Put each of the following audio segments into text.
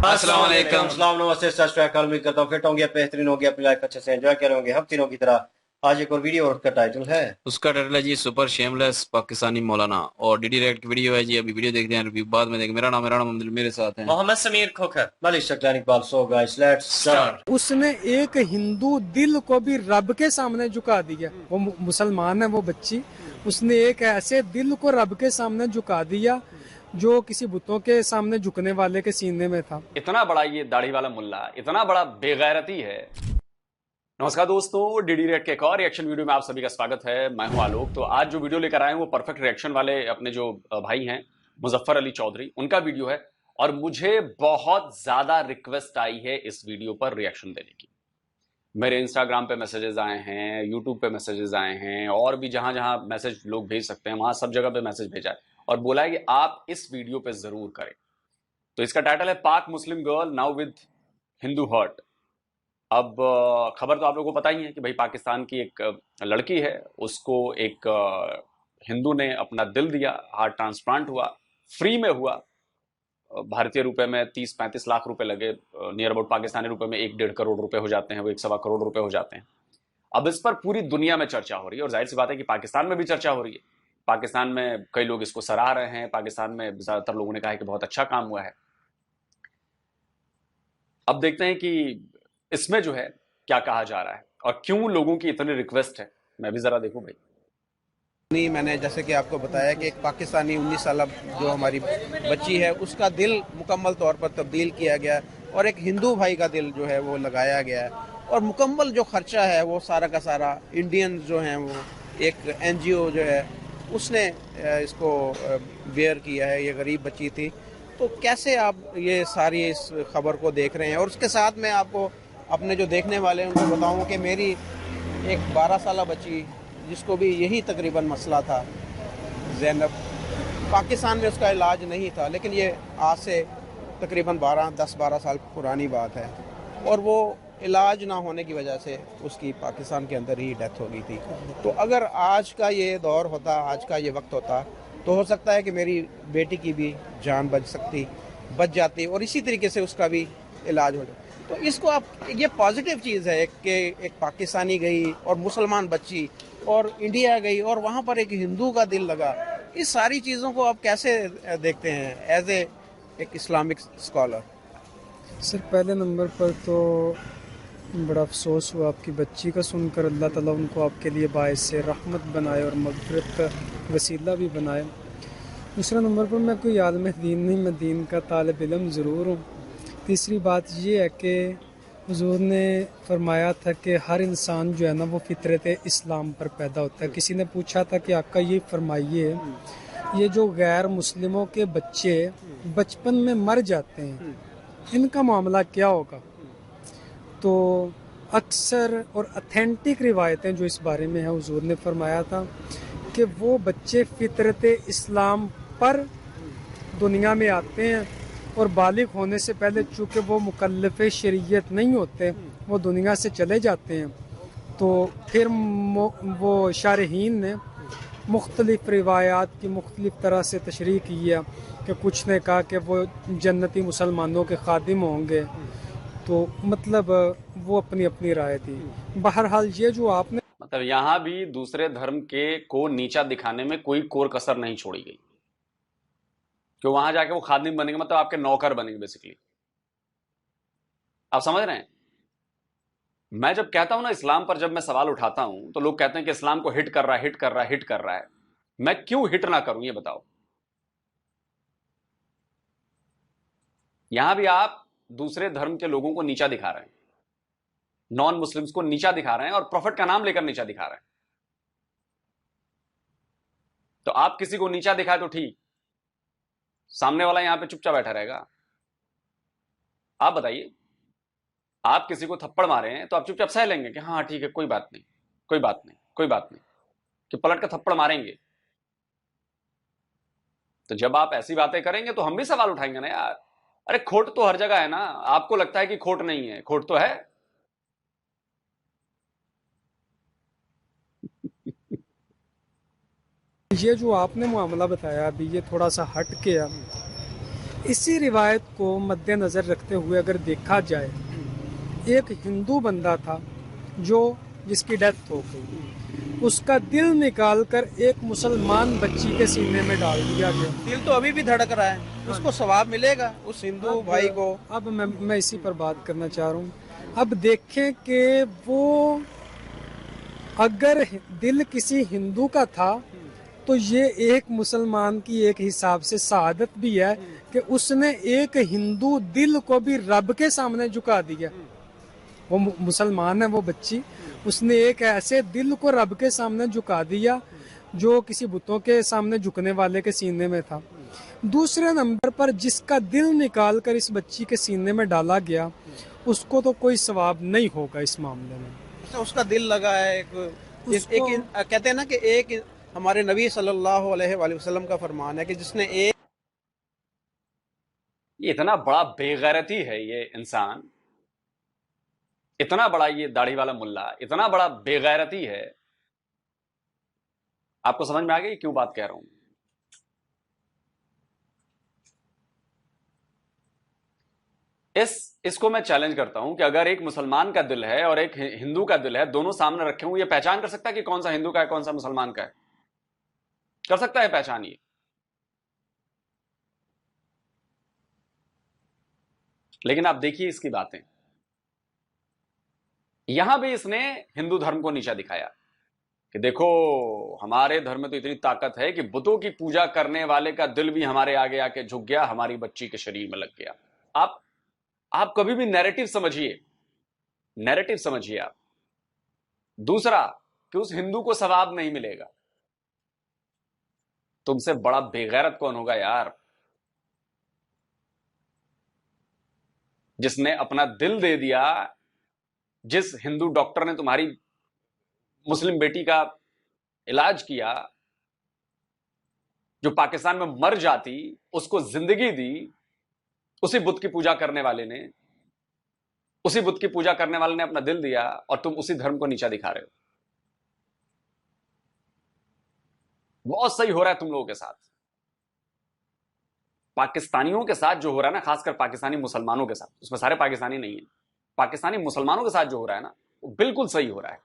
अस्सलाम वालेकुम। अस्सलाम नमस्ते सत श्री अकाल। उम्मीद करता हूँ फिट होंगे, बेहतरीन होंगे, अपनी लाइफ अच्छे से एंजॉय कर होंगे हम तीनों की तरह। आज एक और वीडियो और उसका टाइटल है उसका टाइटल है जी सुपर शेमलेस पाकिस्तानी मौलाना, और डीडी रेड की वीडियो है जी। अभी वीडियो देखते हैं, रिव्यू बाद में देखेंगे। मेरा नाम है राणा मोहम्मद, मेरे साथ हैं Mohammad Sameer Khokhar. Malik Shaklani Iqbal. So guys let's start. उसने एक हिंदू दिल को भी रब के सामने झुका दिया। वो मुसलमान है वो बच्ची, उसने एक ऐसे दिल को रब के सामने झुका दिया जो किसी बुतों के सामने झुकने वाले के सीने में था। इतना बड़ा ये दाढ़ी वाला मुल्ला, इतना बड़ा बेगैरती है। नमस्कार दोस्तों, डीडी रेड के एक और रिएक्शन वीडियो में आप सभी का स्वागत है। मैं हूं आलोक। तो आज जो वीडियो लेकर आए हैं वो परफेक्ट रिएक्शन वाले अपने जो भाई हैं मुजफ्फर अली चौधरी, उनका वीडियो है। और मुझे बहुत ज्यादा रिक्वेस्ट आई है इस वीडियो पर रिएक्शन देने की। मेरे इंस्टाग्राम पे मैसेजेस आए हैं, यूट्यूब पे मैसेजेस आए हैं, और भी जहां जहां मैसेज लोग भेज सकते हैं वहां सब जगह पे मैसेज भेजा है और बोला है कि आप इस वीडियो पे जरूर करें। तो इसका टाइटल है Pak Muslim girl now with Hindu heart. अब खबर तो आप लोगों को पता ही है कि भाई पाकिस्तान की एक लड़की है, उसको एक हिंदू ने अपना दिल दिया, हार्ट ट्रांसप्लांट हुआ, फ्री में हुआ। भारतीय रुपए में 30-35 लाख रुपए लगे, नियर अबाउट पाकिस्तानी रुपए में 1-1.5 करोड़ रुपए हो जाते हैं, वो 1-1.25 करोड़ रुपए हो जाते हैं। अब इस पर पूरी दुनिया में चर्चा हो रही है और जाहिर सी बात है कि पाकिस्तान में भी चर्चा हो रही है। पाकिस्तान में कई लोग इसको सराह रहे हैं, पाकिस्तान में ज्यादातर लोगों ने कहा है कि बहुत अच्छा काम हुआ है। अब देखते हैं कि इसमें जो है क्या कहा जा रहा है और क्यों लोगों की इतनी रिक्वेस्ट है। मैं भी जरा देखूं भाई। नहीं, मैंने जैसे कि आपको बताया कि एक पाकिस्तानी 19 साल जो हमारी बच्ची है उसका दिल मुकम्मल तौर पर तब्दील किया गया और एक हिंदू भाई का दिल जो है वो लगाया गया है। और मुकम्मल जो खर्चा है वो सारा का सारा इंडियन जो हैं वो एक एनजीओ जो है उसने इसको बेयर किया है। ये गरीब बच्ची थी। तो कैसे आप ये सारी इस खबर को देख रहे हैं? और उसके साथ मैं आपको अपने जो देखने वाले हैं उनको बताऊँ कि मेरी एक 12 साल बच्ची जिसको भी यही तकरीबन मसला था, ज़ैनब, पाकिस्तान में उसका इलाज नहीं था, लेकिन ये आज से तकरीबन 10-12 साल पुरानी बात है। और वो इलाज ना होने की वजह से उसकी पाकिस्तान के अंदर ही डेथ हो गई थी। तो अगर आज का ये दौर होता, आज का ये वक्त होता, तो हो सकता है कि मेरी बेटी की भी जान बच जाती और इसी तरीके से उसका भी इलाज हो जाए। तो इसको आप, ये पॉजिटिव चीज़ है कि एक पाकिस्तानी गई और मुसलमान बच्ची और इंडिया गई और वहाँ पर एक हिंदू का दिल लगा। इस सारी चीज़ों को आप कैसे देखते हैं एज एक इस्लामिक स्कॉलर? सर, पहले नंबर पर तो बड़ा अफसोस हुआ आपकी बच्ची का सुनकर। अल्लाह ताला उनको आपके लिए बाइस रहमत बनाए और मग़फ़िरत का वसीला भी बनाए। दूसरा नंबर पर मैं कोई आलिम दीन नहीं, मैं दीन का तालिब इल्म ज़रूर हूँ। तीसरी बात ये है कि हुज़ूर ने फरमाया था कि हर इंसान जो है ना वो फितरत इस्लाम पर पैदा होता है। किसी ने पूछा था कि आका ये फरमाइए, ये जो गैर मुस्लिमों के बच्चे बचपन में मर जाते हैं, इनका मामला क्या होगा? तो अक्सर और अथेंटिक रिवायतें जो इस बारे में है, हुज़ूर ने फरमाया था कि वो बच्चे फितरत इस्लाम पर दुनिया में आते हैं और बालिग होने से पहले चूँकि वो मुकल्लफ़ शरीयत नहीं होते, वो दुनिया से चले जाते हैं। तो फिर वो शारहीन ने मुख्तलिफ़ रिवायात की मुख्तलिफ़ तरह से तशरीह की है कि कुछ ने कहा कि वो जन्नती मुसलमानों के खादिम होंगे। तो मतलब वो अपनी अपनी राय थी। बहरहाल ये जो आपने मतलब यहां भी दूसरे धर्म के को नीचा दिखाने में कोई कोर कसर नहीं छोड़ी गई कि वहां जाके वो खादिम बनेंगे, मतलब आपके नौकर बनेंगे बेसिकली। आप समझ रहे हैं? मैं जब कहता हूं ना इस्लाम पर, जब मैं सवाल उठाता हूं तो लोग कहते हैं कि इस्लाम को हिट कर रहा है। मैं क्यों हिट ना करूं ये बताओ। यहां भी आप दूसरे धर्म के लोगों को नीचा दिखा रहे हैं, नॉन मुस्लिम्स को नीचा दिखा रहे हैं और प्रॉफिट का नाम लेकर नीचा दिखा रहे हैं। तो आप किसी को नीचा दिखाए तो ठीक, सामने वाला यहां पे चुपचाप बैठा रहेगा? आप बताइए, आप किसी को थप्पड़ मारे हैं तो आप चुपचाप सह लेंगे कि हाँ ठीक है, कोई बात नहीं, कि पलट कर थप्पड़ मारेंगे? तो जब आप ऐसी बातें करेंगे तो हम भी सवाल उठाएंगे ना यार। अरे खोट तो हर जगह है ना, आपको लगता है कि खोट नहीं है, खोट तो है। ये जो आपने मामला बताया अभी, ये थोड़ा सा हट के है। इसी रिवायत को मद्देनज़र रखते हुए अगर देखा जाए, एक हिंदू बंदा था जिसकी डेथ हो गई, उसका दिल निकाल कर एक मुसलमान बच्ची के सीने में डाल दिया गया। दिल तो अभी भी धड़क रहा है, उसको सवाब मिलेगा उस हिंदू भाई को। अब मैं इसी पर बात करना चाह रहा हूँ। अब देखें कि वो अगर दिल किसी हिंदू का था तो ये एक मुसलमान की एक हिसाब से शहादत भी है कि उसने एक हिंदू दिल को भी रब के सामने झुका दिया। वो मुसलमान है वो बच्ची, उसने एक ऐसे दिल को रब के सामने झुका दिया जो किसी बुतों के सामने झुकने वाले के सीने में था। दूसरे नंबर पर जिसका दिल निकाल कर इस बच्ची के सीने में डाला गया, उसको तो कोई सवाब नहीं होगा इस मामले में। उसका दिल लगा है कहते हैं ना कि एक हमारे नबी सल्लल्लाहु अलैहि वसल्लम का फरमान है कि जिसने एक, ये इतना बड़ा बेगैरती है ये इंसान, इतना बड़ा ये दाढ़ी वाला मुल्ला इतना बड़ा बेगैरती है। आपको समझ में आ गई क्यों बात कह रहा हूं? इसको मैं चैलेंज करता हूं कि अगर एक मुसलमान का दिल है और एक हिंदू का दिल है, दोनों सामने रखे हूं, ये पहचान कर सकता है कि कौन सा हिंदू का है कौन सा मुसलमान का है? कर सकता है पहचान ये? लेकिन आप देखिए इसकी बातें, यहां भी इसने हिंदू धर्म को नीचा दिखाया कि देखो हमारे धर्म में तो इतनी ताकत है कि बुतों की पूजा करने वाले का दिल भी हमारे आगे आके झुक गया, हमारी बच्ची के शरीर में लग गया। आप कभी भी नैरेटिव समझिए, नैरेटिव समझिए आप। दूसरा कि उस हिंदू को सवाब नहीं मिलेगा। तुमसे बड़ा बेगैरत कौन होगा यार, जिसने अपना दिल दे दिया, जिस हिंदू डॉक्टर ने तुम्हारी मुस्लिम बेटी का इलाज किया, जो पाकिस्तान में मर जाती उसको जिंदगी दी, उसी बुत की पूजा करने वाले ने, उसी बुत की पूजा करने वाले ने अपना दिल दिया और तुम उसी धर्म को नीचा दिखा रहे हो। बहुत सही हो रहा है तुम लोगों के साथ, पाकिस्तानियों के साथ जो हो रहा है ना, खासकर पाकिस्तानी मुसलमानों के साथ, उसमें सारे पाकिस्तानी नहीं है, पाकिस्तानी मुसलमानों के साथ जो हो रहा है ना, वो बिल्कुल सही हो रहा है।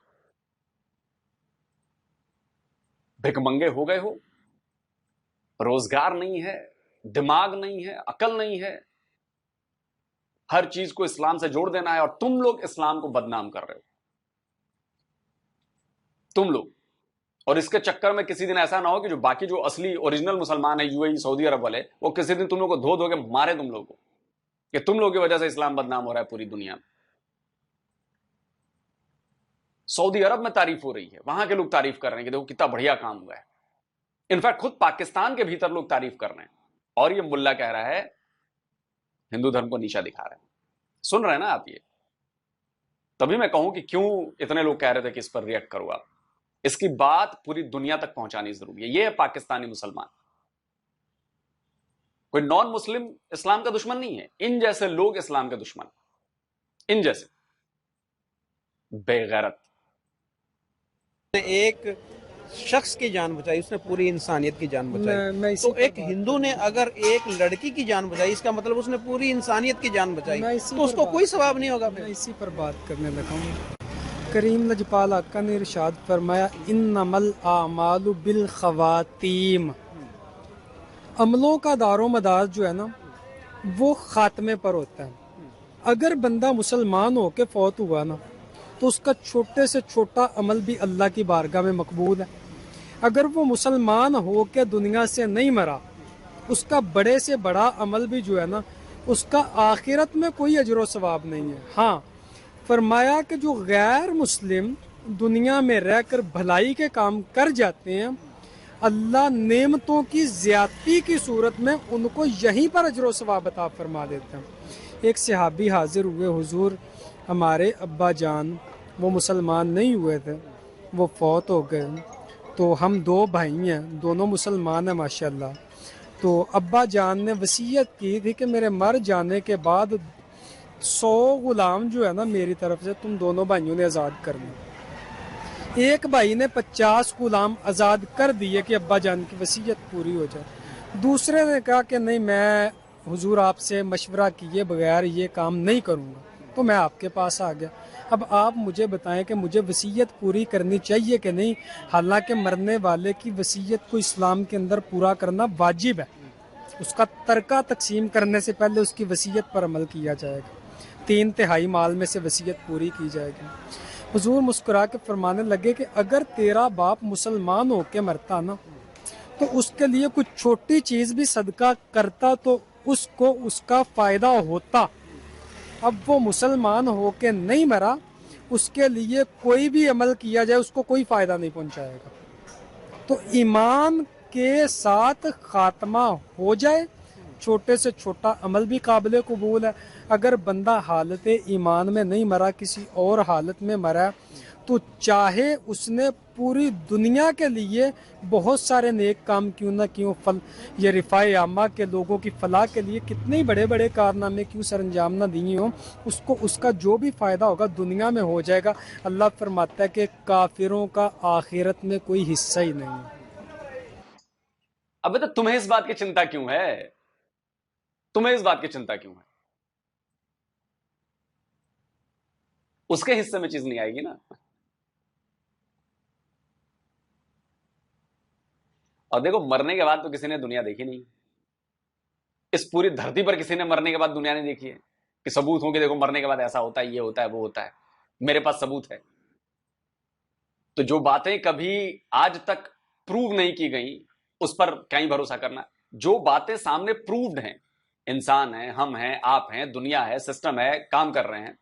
भिकमंगे हो गए हो, रोजगार नहीं है, दिमाग नहीं है, अकल नहीं है, हर चीज को इस्लाम से जोड़ देना है, और तुम लोग इस्लाम को बदनाम कर रहे हो, तुम लोग। और इसके चक्कर में किसी दिन ऐसा ना हो कि जो बाकी जो असली ओरिजिनल मुसलमान है यूएई सऊदी अरब वाले, वो किसी दिन तुम लोग को धो धो के मारे तुम लोग को, कि तुम लोग की वजह से इस्लाम बदनाम हो रहा है पूरी दुनिया में। सऊदी अरब में तारीफ हो रही है, वहां के लोग तारीफ कर रहे हैं कि देखो कितना बढ़िया काम हुआ है। इनफैक्ट खुद पाकिस्तान के भीतर लोग तारीफ कर रहे हैं, और ये मुल्ला कह रहा है हिंदू धर्म को नीचा दिखा रहा है। सुन रहे हैं ना आप ये? तभी मैं कहूं कि क्यों इतने लोग कह रहे थे कि इस पर रिएक्ट करो आप। इसकी बात पूरी दुनिया तक पहुंचानी जरूरी है। ये है पाकिस्तानी मुसलमान, कोई नॉन मुस्लिम इस्लाम का दुश्मन नहीं है, इन जैसे लोग इस्लाम के दुश्मन, इन जैसे बेगैरत। एक शख्स की जान बचाई, उसने पूरी इंसानियत की जान बचाई। तो एक हिंदू ने अगर एक लड़की की जान बचाई, इसका मतलब उसने पूरी इंसानियत की जान बचाई, तो उसको कोई सवाब नहीं होगा। मैं इसी पर बात करने लगा हूँ। करीम लजपाल आका ने इरशाद फरमाया, इन्नमल आमालु बिल खवातीम, अमलों का दारो मदार जो है ना वो खात्मे पर होता है। अगर बंदा मुसलमान होके फौत हुआ ना, तो उसका छोटे से छोटा अमल भी अल्लाह की बारगाह में मकबूल है। अगर वो मुसलमान हो के दुनिया से नहीं मरा, उसका बड़े से बड़ा अमल भी जो है ना, उसका आखिरत में कोई अजर व सवाब नहीं है। हाँ, फरमाया कि जो गैर मुस्लिम दुनिया में रहकर भलाई के काम कर जाते हैं, अल्लाह नेमतों की ज्यादती की सूरत में उनको यहीं पर अजर व सवाब अता फरमा देते हैं। एक सहाबी हाजिर हुए, हुजूर हमारे अब्बा जान वो मुसलमान नहीं हुए थे, वो फौत हो गए, तो हम दो भाई हैं, दोनों मुसलमान हैं माशाल्लाह। तो अब्बा जान ने वसीयत की थी कि मेरे मर जाने के बाद 100 गुलाम जो है ना मेरी तरफ से तुम दोनों भाइयों ने आज़ाद करने। एक भाई ने 50 गुलाम आज़ाद कर दिए कि अब्बा जान की वसीयत पूरी हो जाए। दूसरे ने कहा कि नहीं, मैं हुजूर आपसे मशवरा किए बगैर ये काम नहीं करूँगा, तो मैं आपके पास आ गया। अब आप मुझे बताएं कि मुझे वसीयत पूरी करनी चाहिए कि नहीं। हालांकि मरने वाले की वसीयत को इस्लाम के अंदर पूरा करना वाजिब है, उसका तरका तकसीम करने से पहले उसकी वसीयत पर अमल किया जाएगा, 3/3 माल में से वसीयत पूरी की जाएगी। हुजूर मुस्कुरा के फरमाने लगे कि अगर तेरा बाप मुसलमान होके मरता ना, तो उसके लिए कुछ छोटी चीज़ भी सदका करता तो उसको उसका फ़ायदा होता। अब वो मुसलमान होके नहीं मरा, उसके लिए कोई भी अमल किया जाए उसको कोई फ़ायदा नहीं पहुंचाएगा। तो ईमान के साथ खात्मा हो जाए, छोटे से छोटा अमल भी काबिल कबूल है। अगर बंदा हालत ईमान में नहीं मरा, किसी और हालत में मरा, तो चाहे उसने पूरी दुनिया के लिए बहुत सारे नेक काम क्यों ना क्यों, फल ये रिफ़ाए आमा के लोगों की फलाह के लिए कितने बड़े बड़े कारनामे क्यों सर अंजाम ना दिए हों, उसको उसका जो भी फ़ायदा होगा दुनिया में हो जाएगा। अल्लाह फरमाता है कि काफिरों का आखिरत में कोई हिस्सा ही नहीं है। अबे तो तुम्हें इस बात की चिंता क्यों है? तुम्हें इस बात की चिंता क्यों है? उसके हिस्से में चीज नहीं आएगी ना। और देखो, मरने के बाद तो किसी ने दुनिया देखी नहीं। इस पूरी धरती पर किसी ने मरने के बाद दुनिया नहीं देखी है कि सबूत हो कि देखो मरने के बाद ऐसा होता है, ये होता है, वो होता है। मेरे पास सबूत है। तो जो बातें कभी आज तक प्रूव नहीं की गई उस पर क्या ही भरोसा करना। जो बातें सामने प्रूव्ड हैं, इंसान है, हम हैं, आप हैं, दुनिया है, सिस्टम है, काम कर रहे हैं,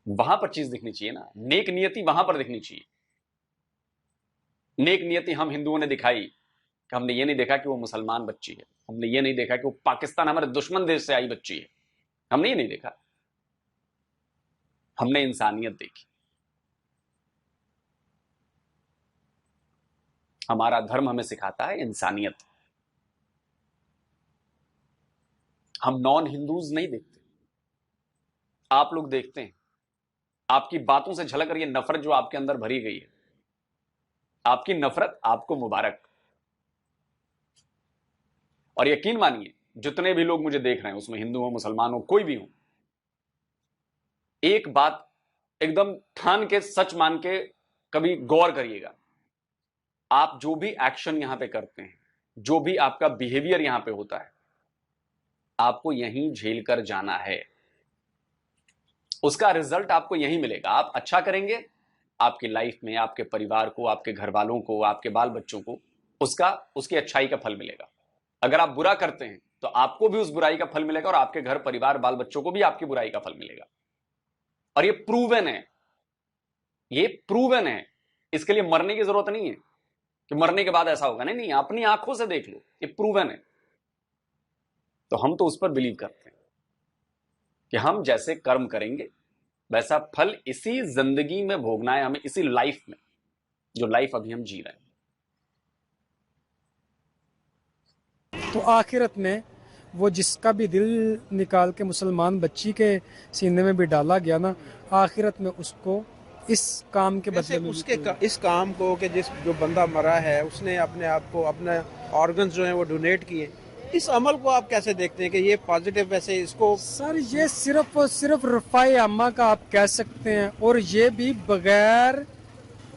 वहां पर चीज दिखनी चाहिए ना। नेक नियति वहां पर दिखनी चाहिए। नेक नियति हम हिंदुओं ने दिखाई कि हमने ये नहीं देखा कि वो मुसलमान बच्ची है, हमने ये नहीं देखा कि वो पाकिस्तान हमारे दुश्मन देश से आई बच्ची है, हमने ये नहीं देखा। हमने इंसानियत देखी। हमारा धर्म हमें सिखाता है इंसानियत। हम नॉन हिंदूज नहीं देखते, आप लोग देखते हैं। आपकी बातों से झलक रही है नफरत जो आपके अंदर भरी गई है। आपकी नफरत आपको मुबारक। और यकीन मानिए, जितने भी लोग मुझे देख रहे हैं, उसमें हिंदू हो, मुसलमान हो, कोई भी हो, एक बात एकदम ठान के, सच मान के कभी गौर करिएगा। आप जो भी एक्शन यहां पे करते हैं, जो भी आपका बिहेवियर यहां पे होता है, आपको यहीं झेल कर जाना है। उसका रिजल्ट आपको यहीं मिलेगा। आप अच्छा करेंगे, आपकी लाइफ में आपके परिवार को, आपके घर वालों को, आपके बाल बच्चों को उसकी अच्छाई का फल मिलेगा। अगर आप बुरा करते हैं तो आपको भी उस बुराई का फल मिलेगा, और आपके घर परिवार बाल बच्चों को भी आपकी बुराई का फल मिलेगा। और ये प्रूवन है, ये प्रूवन है। इसके लिए मरने की जरूरत नहीं है कि मरने के बाद ऐसा होगा। नहीं नहीं, अपनी आंखों से देख लो, ये प्रूवन है। तो हम तो उस पर बिलीव करते हैं कि हम जैसे कर्म करेंगे वैसा फल इसी जिंदगी में भोगना है हमें, इसी लाइफ में, जो लाइफ अभी हम जी रहे हैं। तो आखिरत में वो जिसका भी दिल निकाल के मुसलमान बच्ची के सीने में भी डाला गया ना, आखिरत में उसको इस काम के जैसे बदले में उसके इस काम को कि जो बंदा मरा है उसने अपने आप को, अपने ऑर्गन्स जो हैं वो डोनेट किए, इस अमल को आप कैसे देखते हैं कि ये पॉजिटिव, वैसे इसको? सर ये सिर्फ और सिर्फ रफ़ाए अम्मा का आप कह सकते हैं, और ये भी बगैर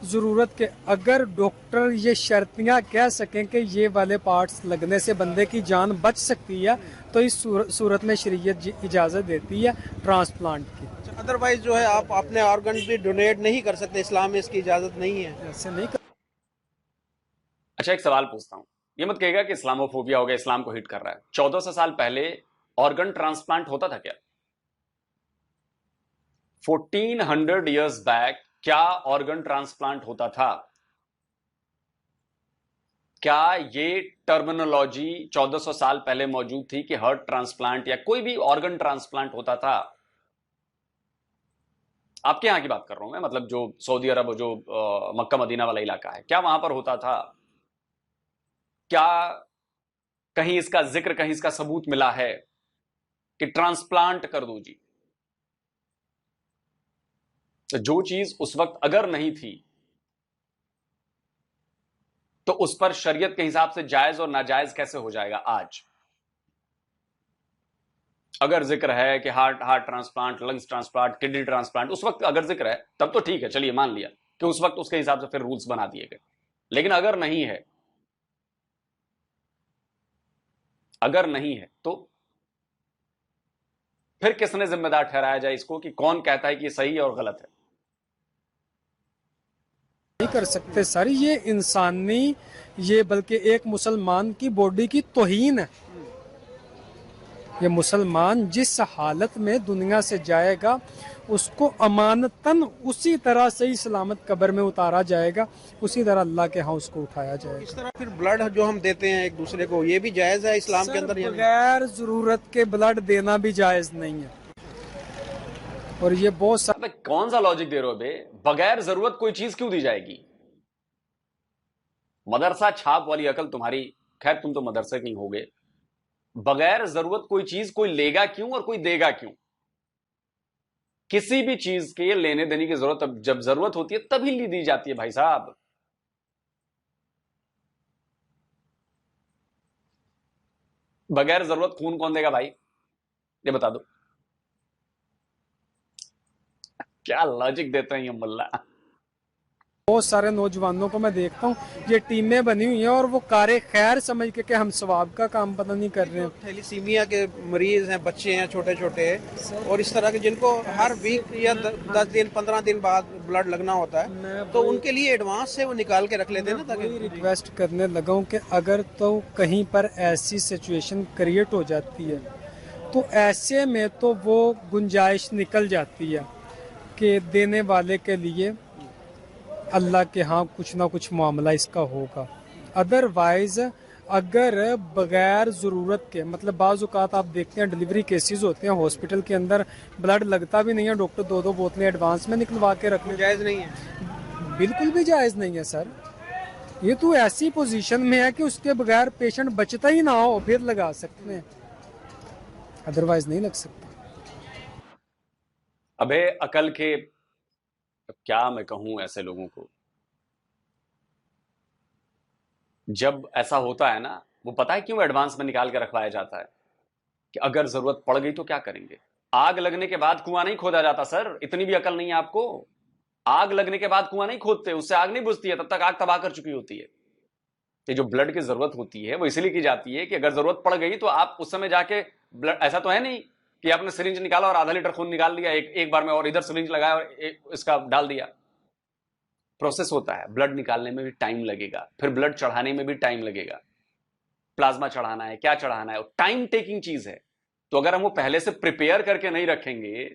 ज़रूरत के। अगर डॉक्टर ये शर्तियाँ कह सकें कि ये वाले पार्ट्स लगने से बंदे की जान बच सकती है, तो इस सूरत में शरीयत इजाज़त देती है ट्रांसप्लांट की। अदरवाइज जो है आप अपने ऑर्गन भी डोनेट नहीं कर सकते, इस्लाम में इसकी इजाज़त नहीं है। ऐसे नहीं कर... अच्छा, एक सवाल पूछता हूं। ये मत कहेगा कि इस्लामोफोबिया हो गया, इस्लाम को हिट कर रहा है। 1400 साल पहले ऑर्गन ट्रांसप्लांट होता था क्या? 1400 इयर्स बैक क्या ऑर्गन ट्रांसप्लांट होता था? क्या ये टर्मिनोलॉजी 1400 साल पहले मौजूद थी कि हार्ट ट्रांसप्लांट या कोई भी ऑर्गन ट्रांसप्लांट होता था? आपके यहां की बात कर रहा हूं मैं, मतलब जो सऊदी अरब, जो मक्का मदीना वाला इलाका है, क्या वहां पर होता था? क्या कहीं इसका जिक्र, कहीं इसका सबूत मिला है कि ट्रांसप्लांट कर दो जी? तो जो चीज उस वक्त अगर नहीं थी तो उस पर शरीयत के हिसाब से जायज और नाजायज कैसे हो जाएगा? आज अगर जिक्र है कि heart transplant, lungs transplant, kidney transplant, उस वक्त अगर जिक्र है तब तो ठीक है, चलिए मान लिया कि उस वक्त उसके हिसाब से फिर रूल्स बना दिए गए। लेकिन अगर नहीं है, तो फिर किसने जिम्मेदार ठहराया जाए इसको कि कौन कहता है कि ये सही है और गलत है? नहीं कर सकते सर, ये इंसानी, ये बल्कि एक मुसलमान की बॉडी की तौहीन है। ये मुसलमान जिस हालत में दुनिया से जाएगा उसको अमानतन उसी तरह से ही सलामत कब्र में उतारा जाएगा, उसी तरह अल्लाह के यहाँ उसको उठाया जाएगा। इस तरह फिर ब्लड जो हम देते हैं एक दूसरे को, ये भी जायज है इस्लाम के अंदर? बगैर जरूरत के ब्लड देना भी जायज नहीं है। और ये बहुत सारे कौन सा लॉजिक दे रहे हो बे? बगैर जरूरत कोई चीज क्यों दी जाएगी? मदरसा छाप वाली अकल तुम्हारी, खैर तुम तो मदरसे नहीं होगे। बगैर जरूरत कोई चीज कोई लेगा क्यों और कोई देगा क्यों? किसी भी चीज के लेने देने की जरूरत जब जरूरत होती है तभी दी जाती है भाई साहब। बगैर जरूरत खून कौन देगा भाई? ये बता दो। क्या लॉजिक देते हैं ये मुल्ला। बहुत सारे नौजवानों को मैं देखता हूँ, ये टीमें बनी हुई हैं और वो कारे खैर समझ के कि हम सवाब का काम पता नहीं कर रहे हैं। थैलीसीमिया के मरीज हैं, बच्चे हैं छोटे छोटे, और इस तरह के जिनको हर वीक या 10 दिन 15 दिन बाद ब्लड लगना होता है, तो उनके लिए एडवांस से वो निकाल के रख लेते हैं ना, ताकि रिक्वेस्ट करने लगा हूँ कि अगर तो कहीं पर ऐसी सिचुएशन क्रिएट हो जाती है तो ऐसे में तो वो गुंजाइश निकल जाती है कि देने वाले के लिए अल्लाह के हाँ कुछ ना कुछ मामला इसका होगा। अदरवाइज अगर बगैर ज़रूरत के, मतलब बाज़ औक़ात आप देखते हैं डिलीवरी केसेस होते हैं हॉस्पिटल के अंदर, ब्लड लगता भी नहीं है, डॉक्टर 2-2 बोतलें एडवांस में निकलवा के रख ले। जायज़ नहीं है, बिल्कुल भी जायज़ नहीं है सर। ये तो ऐसी पोजीशन में है कि उसके बगैर पेशेंट बचता ही ना हो फिर लगा सकते हैं, अदरवाइज नहीं लग सकता। अबे अकल के क्या मैं कहूं ऐसे लोगों को, जब ऐसा होता है ना, वो पता है क्यों एडवांस में निकाल के रखवाया जाता है? कि अगर जरूरत पड़ गई तो क्या करेंगे? आग लगने के बाद कुआं नहीं खोदा जाता सर, इतनी भी अकल नहीं है आपको। आग लगने के बाद कुआं नहीं खोदते, उससे आग नहीं बुझती है, तब तक आग तबाह कर चुकी होती है। ये जो ब्लड की जरूरत होती है वो इसलिए की जाती है कि अगर जरूरत पड़ गई तो आप उस समय जाके ब्लड, ऐसा तो है नहीं कि आपने सिरिंज निकाला और आधा लीटर खून निकाल लिया एक बार में, और इधर सिरिंज लगाया और इसका डाल दिया। प्रोसेस होता है, ब्लड निकालने में भी टाइम लगेगा, फिर ब्लड चढ़ाने में भी टाइम लगेगा। प्लाज्मा चढ़ाना है, क्या चढ़ाना है, टाइम टेकिंग चीज है। तो अगर हम वो पहले से प्रिपेयर करके नहीं रखेंगे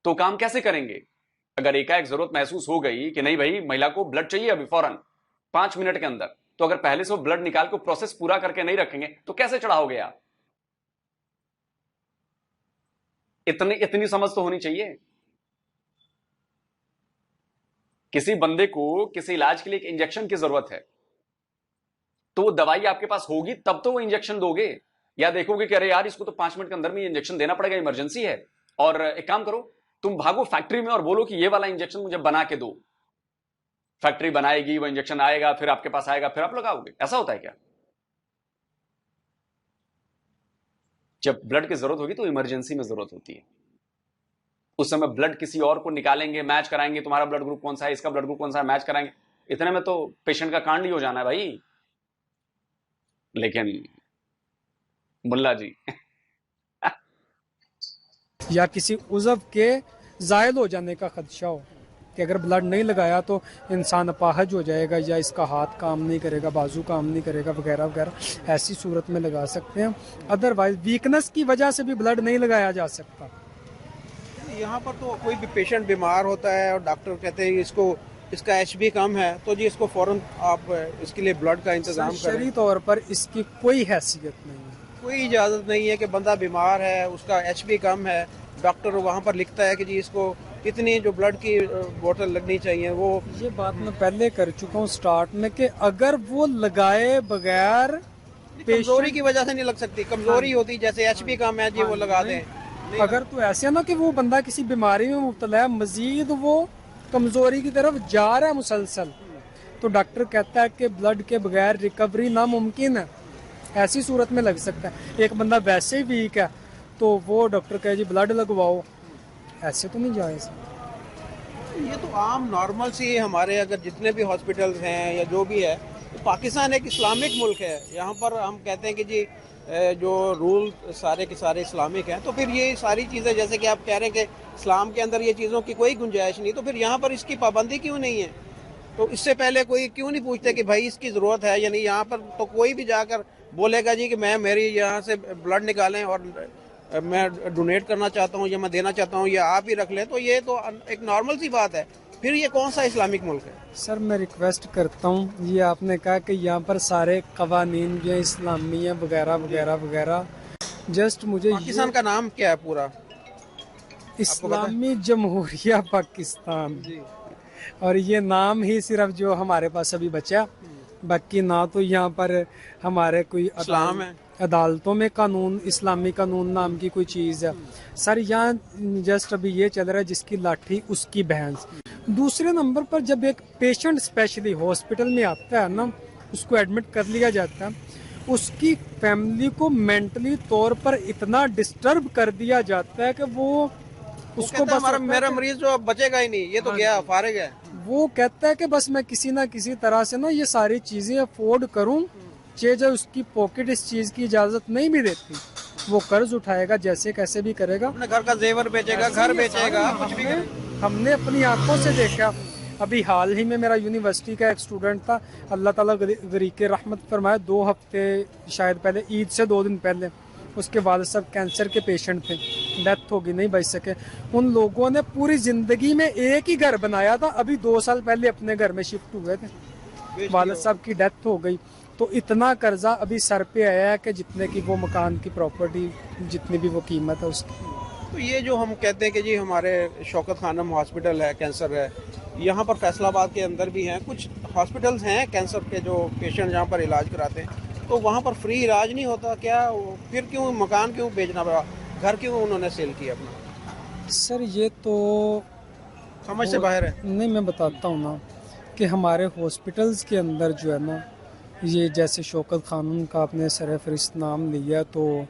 तो काम कैसे करेंगे? अगर एकाएक जरूरत महसूस हो गई कि नहीं भाई महिला को ब्लड चाहिए अभी फौरन 5 मिनट के अंदर, तो अगर पहले से वो ब्लड निकाल के प्रोसेस पूरा करके नहीं रखेंगे तो कैसे चढ़ाओगे आप? इतनी समझ तो होनी चाहिए। किसी बंदे को किसी इलाज के लिए एक इंजेक्शन की जरूरत है, तो वो दवाई आपके पास होगी तब तो वो इंजेक्शन दोगे, या देखोगे कि अरे यार इसको तो 5 मिनट के अंदर में इंजेक्शन देना पड़ेगा, इमरजेंसी है, और एक काम करो तुम भागो फैक्ट्री में और बोलो कि ये वाला इंजेक्शन मुझे बना के दो। फैक्ट्री बनाएगी, वो इंजेक्शन आएगा, फिर आपके पास आएगा, फिर आप लगाओगे। ऐसा होता है क्या? जब ब्लड की जरूरत होगी तो इमरजेंसी में जरूरत होती है, उस समय ब्लड किसी और को निकालेंगे, मैच कराएंगे, तुम्हारा ब्लड ग्रुप कौन सा है, इसका ब्लड ग्रुप कौन सा है, मैच कराएंगे, इतने में तो पेशेंट का कांड ही हो जाना है भाई। लेकिन मुल्ला जी या किसी उज़व के ज़ायल हो जाने का खदशा हो कि अगर ब्लड नहीं लगाया तो इंसान अपाहज हो जाएगा, या इसका हाथ काम नहीं करेगा, बाजू काम नहीं करेगा, वगैरह वगैरह, ऐसी सूरत में लगा सकते हैं। अदरवाइज वीकनेस की वजह से भी ब्लड नहीं लगाया जा सकता। यहाँ पर तो कोई भी पेशेंट बीमार होता है और डॉक्टर कहते हैं इसका एचबी कम है, तो जी इसको फौरन आप इसके लिए ब्लड का इंतजाम करें। शरई तौर पर इसकी कोई हैसियत नहीं है, कोई इजाज़त नहीं है कि बंदा बीमार है, उसका एचबी कम है, डॉक्टर वहाँ पर लिखता है कि जी इसको इतनी जो ब्लड की बोतल लगनी चाहिए। वो ये बात मैं पहले कर चुका हूँ स्टार्ट में कि अगर वो लगाए बगैर, कमजोरी की वजह से नहीं लग सकती, कमजोरी होती जैसे एचबी कम है जी वो लगा दें। अगर तो ऐसे है ना कि वो बंदा किसी बीमारी में मुब्तला है, मजीद वो कमजोरी की तरफ जा रहा है मुसलसल, तो डॉक्टर कहता है कि ब्लड के बगैर रिकवरी नामुमकिन है, ऐसी सूरत में लग सकता है। एक बंदा वैसे ही वीक है तो वो डॉक्टर कहे जी ब्लड लगवाओ, ऐसे तो नहीं जायज़। ये तो आम नॉर्मल सी हमारे अगर जितने भी हॉस्पिटल्स हैं या जो भी है, तो पाकिस्तान एक इस्लामिक मुल्क है, यहाँ पर हम कहते हैं कि जी जो रूल सारे के सारे इस्लामिक हैं, तो फिर ये सारी चीज़ें जैसे कि आप कह रहे हैं कि इस्लाम के अंदर ये चीज़ों की कोई गुंजाइश नहीं, तो फिर यहाँ पर इसकी पाबंदी क्यों नहीं है? तो इससे पहले कोई क्यों नहीं पूछते कि भाई इसकी ज़रूरत है या नहीं? यहाँ पर तो कोई भी जाकर बोलेगा जी कि मेरी यहाँ से ब्लड निकालें और मैं डोनेट करना चाहता हूँ या मैं देना चाहता हूँ या आप ही रख लें, तो ये तो एक नॉर्मल सी बात है। फिर ये कौन सा इस्लामिक मुल्क है? सर मैं रिक्वेस्ट करता हूँ, ये आपने कहा कि यहाँ पर सारे कवानीन जो इस्लामी हैं वगैरह वगैरह वगैरह, जस्ट मुझे पाकिस्तान का नाम क्या है पूरा? इस्लामी जमहूरिया पाकिस्तान जी। और ये नाम ही सिर्फ जो हमारे पास अभी बचा, बाकी ना तो यहाँ पर हमारे कोई इस्लाम है, अदालतों में कानून इस्लामी कानून नाम की कोई चीज़ है सर। यहाँ जस्ट अभी ये चल रहा है जिसकी लाठी उसकी भैंस। दूसरे नंबर पर जब एक पेशेंट स्पेशली हॉस्पिटल में आता है ना, उसको एडमिट कर लिया जाता है, उसकी फैमिली को मेंटली तौर पर इतना डिस्टर्ब कर दिया जाता है कि वो उसको बस मेरा मरीज जो बचेगा ही नहीं, ये तो गया फारिग है। वो कहता है कि बस मैं किसी ना किसी तरह से ना ये सारी चीजें अफोर्ड करूं, चाहे उसकी पॉकेट इस चीज की इजाजत नहीं भी देती, वो कर्ज उठाएगा, जैसे कैसे भी करेगा, अपने घर का जेवर बेचेगा, घर बेचेगा, कुछ भी। हमने अपनी आंखों से देखा। अभी हाल ही में मेरा यूनिवर्सिटी का एक स्टूडेंट था, अल्लाह ताला गरीक रहमत फरमाए, 2 हफ्ते शायद पहले, ईद से 2 दिन पहले उसके वालिद साहब कैंसर के पेशेंट थे, डेथ होगी, नहीं बच सके। उन लोगों ने पूरी जिंदगी में एक ही घर बनाया था, अभी 2 साल पहले अपने घर में शिफ्ट हुए थे, वालिद साहब की डेथ हो गई। तो इतना कर्जा अभी सर पे आया है कि जितने की वो मकान की प्रॉपर्टी, जितनी भी वो कीमत है उसकी। तो ये जो हम कहते हैं कि जी हमारे शौकत खानम हॉस्पिटल है, कैंसर है, यहाँ पर फैसलाबाद के अंदर भी हैं कुछ हॉस्पिटल्स हैं कैंसर के जो पेशेंट जहाँ पर इलाज कराते हैं, तो वहाँ पर फ्री इलाज नहीं होता क्या? फिर क्यों मकान क्यों बेचना पड़ा, घर क्यों उन्होंने सेल किया अपना? सर ये तो समझ से बाहर है। नहीं, मैं बताता हूँ ना कि हमारे हॉस्पिटल्स के अंदर जो है ना, ये जैसे शौकत खानम का आपने सरफहरिस्त नाम लिया, तो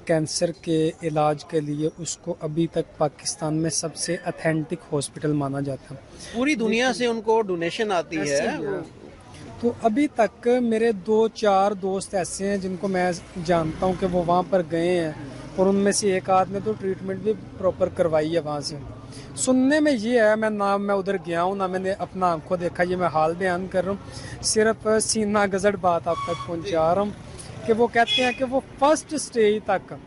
कैंसर के इलाज के लिए उसको अभी तक पाकिस्तान में सबसे अथेंटिक हॉस्पिटल माना जाता है। पूरी दुनिया से उनको डोनेशन आती है। तो अभी तक मेरे 2-4 दोस्त ऐसे हैं जिनको मैं जानता हूं कि वो वहां पर गए हैं, और उनमें से एक आध ने तो ट्रीटमेंट भी प्रॉपर करवाई है वहां से। सुनने में ये है, मैं उधर गया हूँ ना, मैंने अपना आंखों देखा, ये मैं हाल बयान कर रहा हूँ, सिर्फ सीना गजड़ बात आप तक पहुँचा रहा हूँ कि वो कहते हैं कि वो फर्स्ट स्टेज तक,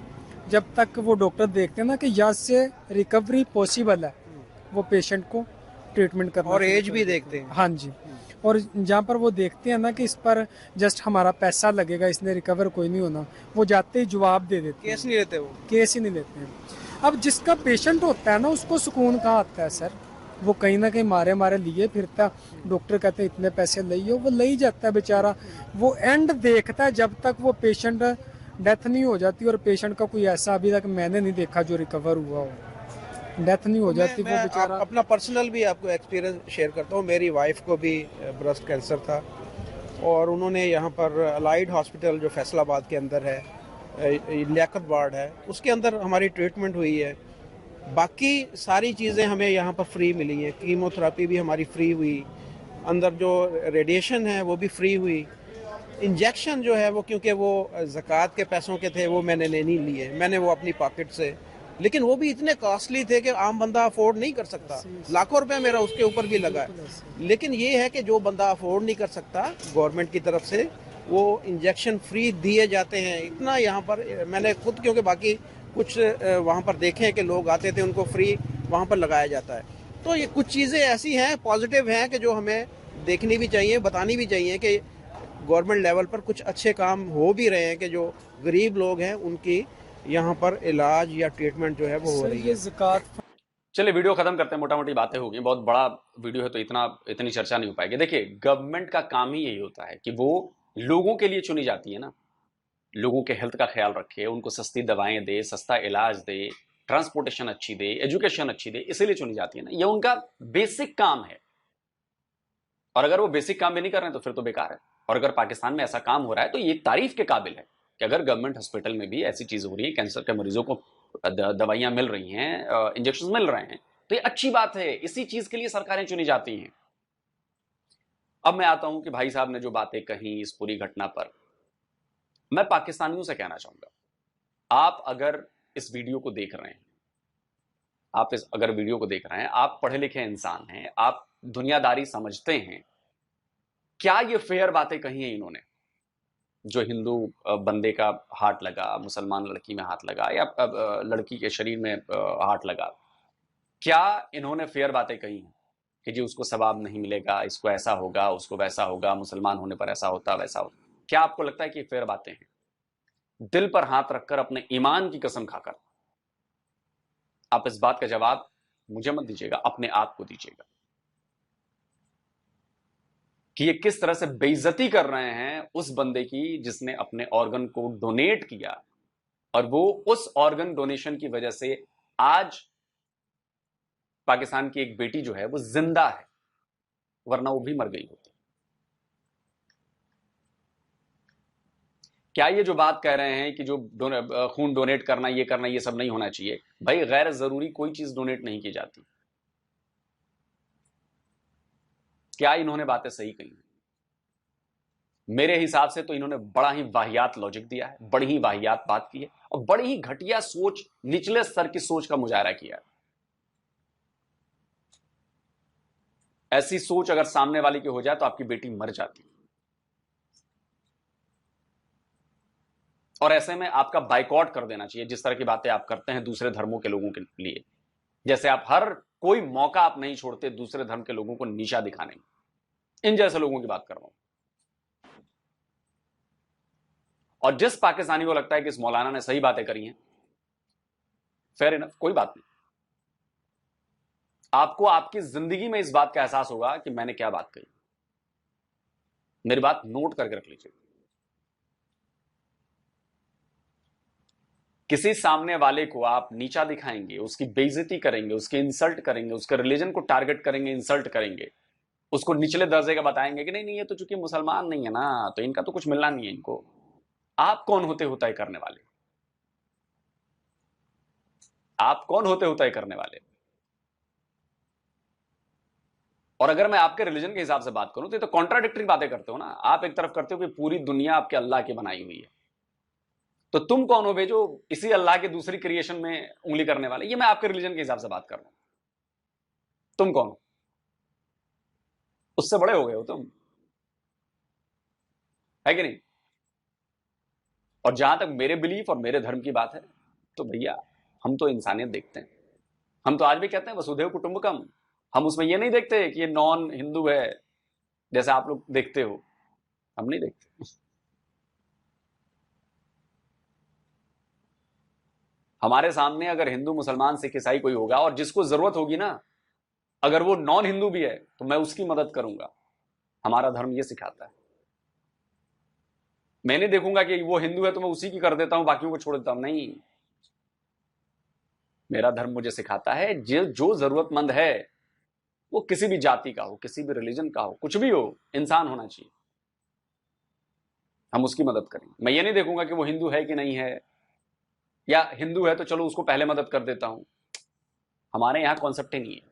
जब तक वो डॉक्टर देखते हैं ना कि यहाँ से रिकवरी पॉसिबल है, वो पेशेंट को ट्रीटमेंट करना, और एज भी देखते हैं। हाँ जी, और जहाँ पर वो देखते हैं ना कि इस पर जस्ट हमारा पैसा लगेगा, इसने रिकवर कोई नहीं होना, वो जाते ही जवाब दे देते हैं, केस नहीं लेते, वो केस ही नहीं लेते हैं। अब जिसका पेशेंट होता है ना, उसको सुकून कहाँ आता है सर? वो कहीं ना कहीं मारे मारे लिए फिरता, डॉक्टर कहते हैं इतने पैसे लियो, वो ले ही जाता है बेचारा। वो एंड देखता है जब तक वो पेशेंट डेथ नहीं हो जाती, और पेशेंट का कोई ऐसा अभी तक मैंने नहीं देखा जो रिकवर हुआ हो, डेथ नहीं हो जाती वो बेचारा। अपना पर्सनल भी आपको एक्सपीरियंस शेयर करता हूँ। मेरी वाइफ को भी ब्रेस्ट कैंसर था, और उन्होंने यहाँ पर अलाइड हॉस्पिटल जो फैसलाबाद के अंदर है, लियाकत वार्ड है, उसके अंदर हमारी ट्रीटमेंट हुई है। बाकी सारी चीज़ें हमें यहाँ पर फ्री मिली हैं, कीमोथेरेपी भी हमारी फ्री हुई, अंदर जो रेडिएशन है वो भी फ्री हुई, इंजेक्शन जो है वो क्योंकि वो ज़कात के पैसों के थे वो मैंने नहीं लिए, मैंने वो अपनी पॉकेट से, लेकिन वो भी इतने कॉस्टली थे कि आम बंदा अफोर्ड नहीं कर सकता, लाखों रुपए मेरा उसके ऊपर भी लगा है। लेकिन ये है कि जो बंदा अफोर्ड नहीं कर सकता, गवर्नमेंट की तरफ से वो इंजेक्शन फ्री दिए जाते हैं। इतना यहाँ पर मैंने खुद, क्योंकि बाकी कुछ वहाँ पर देखे हैं कि लोग आते थे, उनको फ्री वहाँ पर लगाया जाता है। तो ये कुछ चीज़ें ऐसी हैं, पॉजिटिव हैं, कि जो हमें देखनी भी चाहिए, बतानी भी चाहिए कि गवर्नमेंट लेवल पर कुछ अच्छे काम हो भी रहे हैं, कि जो गरीब लोग हैं उनकी यहाँ पर इलाज या ट्रीटमेंट जो है वो हो रही है। चलिए वीडियो खत्म करते हैं, मोटा मोटी बातें होगी, बहुत बड़ा वीडियो है तो इतनी चर्चा नहीं हो पाएगी। देखिए, गवर्नमेंट का काम ही यही होता है कि वो लोगों के लिए चुनी जाती है ना, लोगों के हेल्थ का ख्याल रखे, उनको सस्ती दवाएं दे, सस्ता इलाज दे, ट्रांसपोर्टेशन अच्छी दे, एजुकेशन अच्छी दे, इसीलिए चुनी जाती है ना, ये उनका बेसिक काम है। और अगर वो बेसिक काम भी नहीं कर रहे हैं तो फिर तो बेकार है। और अगर पाकिस्तान में ऐसा काम हो रहा है तो ये तारीफ के काबिल है कि अगर गवर्नमेंट हॉस्पिटल में भी ऐसी चीज हो रही है, कैंसर के मरीजों को दवाइयां मिल रही हैं, इंजेक्शन मिल रहे हैं, तो ये अच्छी बात है। इसी चीज के लिए सरकारें चुनी जाती हैं। अब मैं आता हूं कि भाई साहब ने जो बातें कही इस पूरी घटना पर, मैं पाकिस्तानियों से कहना चाहूंगा, आप अगर इस वीडियो को देख रहे हैं, आप पढ़े लिखे इंसान हैं, आप दुनियादारी समझते हैं, क्या ये फेयर बातें कही हैं इन्होंने? जो हिंदू बंदे का हाथ लगा, मुसलमान लड़की में हाथ लगा, या लड़की के शरीर में हाथ लगा, क्या इन्होंने फेयर बातें कही हैं कि जी उसको सवाब नहीं मिलेगा, इसको ऐसा होगा, उसको वैसा होगा, मुसलमान होने पर ऐसा होता वैसा होता? क्या आपको लगता है कि फेयर बातें हैं? दिल पर हाथ रखकर, अपने ईमान की कसम खाकर आप इस बात का जवाब मुझे मत दीजिएगा, अपने आप को दीजिएगा कि ये किस तरह से बेइज्जती कर रहे हैं उस बंदे की जिसने अपने ऑर्गन को डोनेट किया, और वो उस ऑर्गन डोनेशन की वजह से आज पाकिस्तान की एक बेटी जो है वो जिंदा है, वरना वो भी मर गई होती। क्या ये जो बात कह रहे हैं कि जो खून डोनेट करना, ये सब नहीं होना चाहिए? भाई गैर जरूरी कोई चीज डोनेट नहीं की जाती। क्या इन्होंने बातें सही कही? मेरे हिसाब से तो इन्होंने बड़ा ही वाहियात लॉजिक दिया है, बड़ी ही वाहियात बात की है, और बड़ी ही घटिया सोच, निचले स्तर की सोच का मुजाहरा किया है। ऐसी सोच अगर सामने वाले की हो जाए तो आपकी बेटी मर जाती, और ऐसे में आपका बाइकआउट कर देना चाहिए। जिस तरह की बातें आप करते हैं दूसरे धर्मों के लोगों के लिए, जैसे आप हर कोई मौका आप नहीं छोड़ते दूसरे धर्म के लोगों को नीचा दिखाने में, इन जैसे लोगों की बात कर रहा हूं। और जिस पाकिस्तानी को लगता है कि इस मौलाना ने सही बातें करी हैं, फेयर इनफ, कोई बात नहीं, आपको आपकी जिंदगी में इस बात का एहसास होगा कि मैंने क्या बात कही। मेरी बात नोट करके रख लीजिए। किसी सामने वाले को आप नीचा दिखाएंगे, उसकी बेइज्जती करेंगे, उसकी इंसल्ट करेंगे, उसके रिलीजन को टारगेट करेंगे, इंसल्ट करेंगे, उसको निचले दर्जे का बताएंगे कि नहीं ये तो चूंकि मुसलमान नहीं है ना, तो इनका तो कुछ मिलना नहीं है इनको। आप कौन होते हो तय करने वाले? आप कौन होते हो तय करने वाले? और अगर मैं आपके रिलीजन के हिसाब से बात करूं तो ये तो कॉन्ट्राडिक्टरी बातें करते हो ना। आप एक तरफ करते हो कि पूरी दुनिया आपके अल्लाह की बनाई हुई है, तो तुम कौन हो बे जो इसी अल्लाह के दूसरी क्रिएशन में उंगली करने वाले? ये मैं आपके रिलीजन के हिसाब से बात कर रहा हूं। तुम कौन हो? उससे बड़े हो गए हो तुम, है कि नहीं? और जहां तक मेरे बिलीफ और मेरे धर्म की बात है, तो भैया हम तो इंसानियत देखते हैं। हम तो आज भी कहते हैं वसुधैव कुटुंबकम। हम उसमें ये नहीं देखते कि ये नॉन हिंदू है जैसे आप लोग देखते हो, हम नहीं देखते। हमारे सामने अगर हिंदू, मुसलमान, सिख, ईसाई कोई होगा और जिसको जरूरत होगी ना, अगर वो नॉन हिंदू भी है तो मैं उसकी मदद करूंगा। हमारा धर्म ये सिखाता है। मैं नहीं देखूंगा कि वो हिंदू है तो मैं उसी की कर देता हूं, बाकियों को छोड़ देता हूं, नहीं। मेरा धर्म मुझे सिखाता है जो जरूरतमंद है, वो किसी भी जाति का हो, किसी भी रिलीजन का हो, कुछ भी हो, इंसान होना चाहिए, हम उसकी मदद करें। मैं ये नहीं देखूंगा कि वो हिंदू है कि नहीं है, या हिंदू है तो चलो उसको पहले मदद कर देता हूं। हमारे यहां कॉन्सेप्ट ही नहीं है।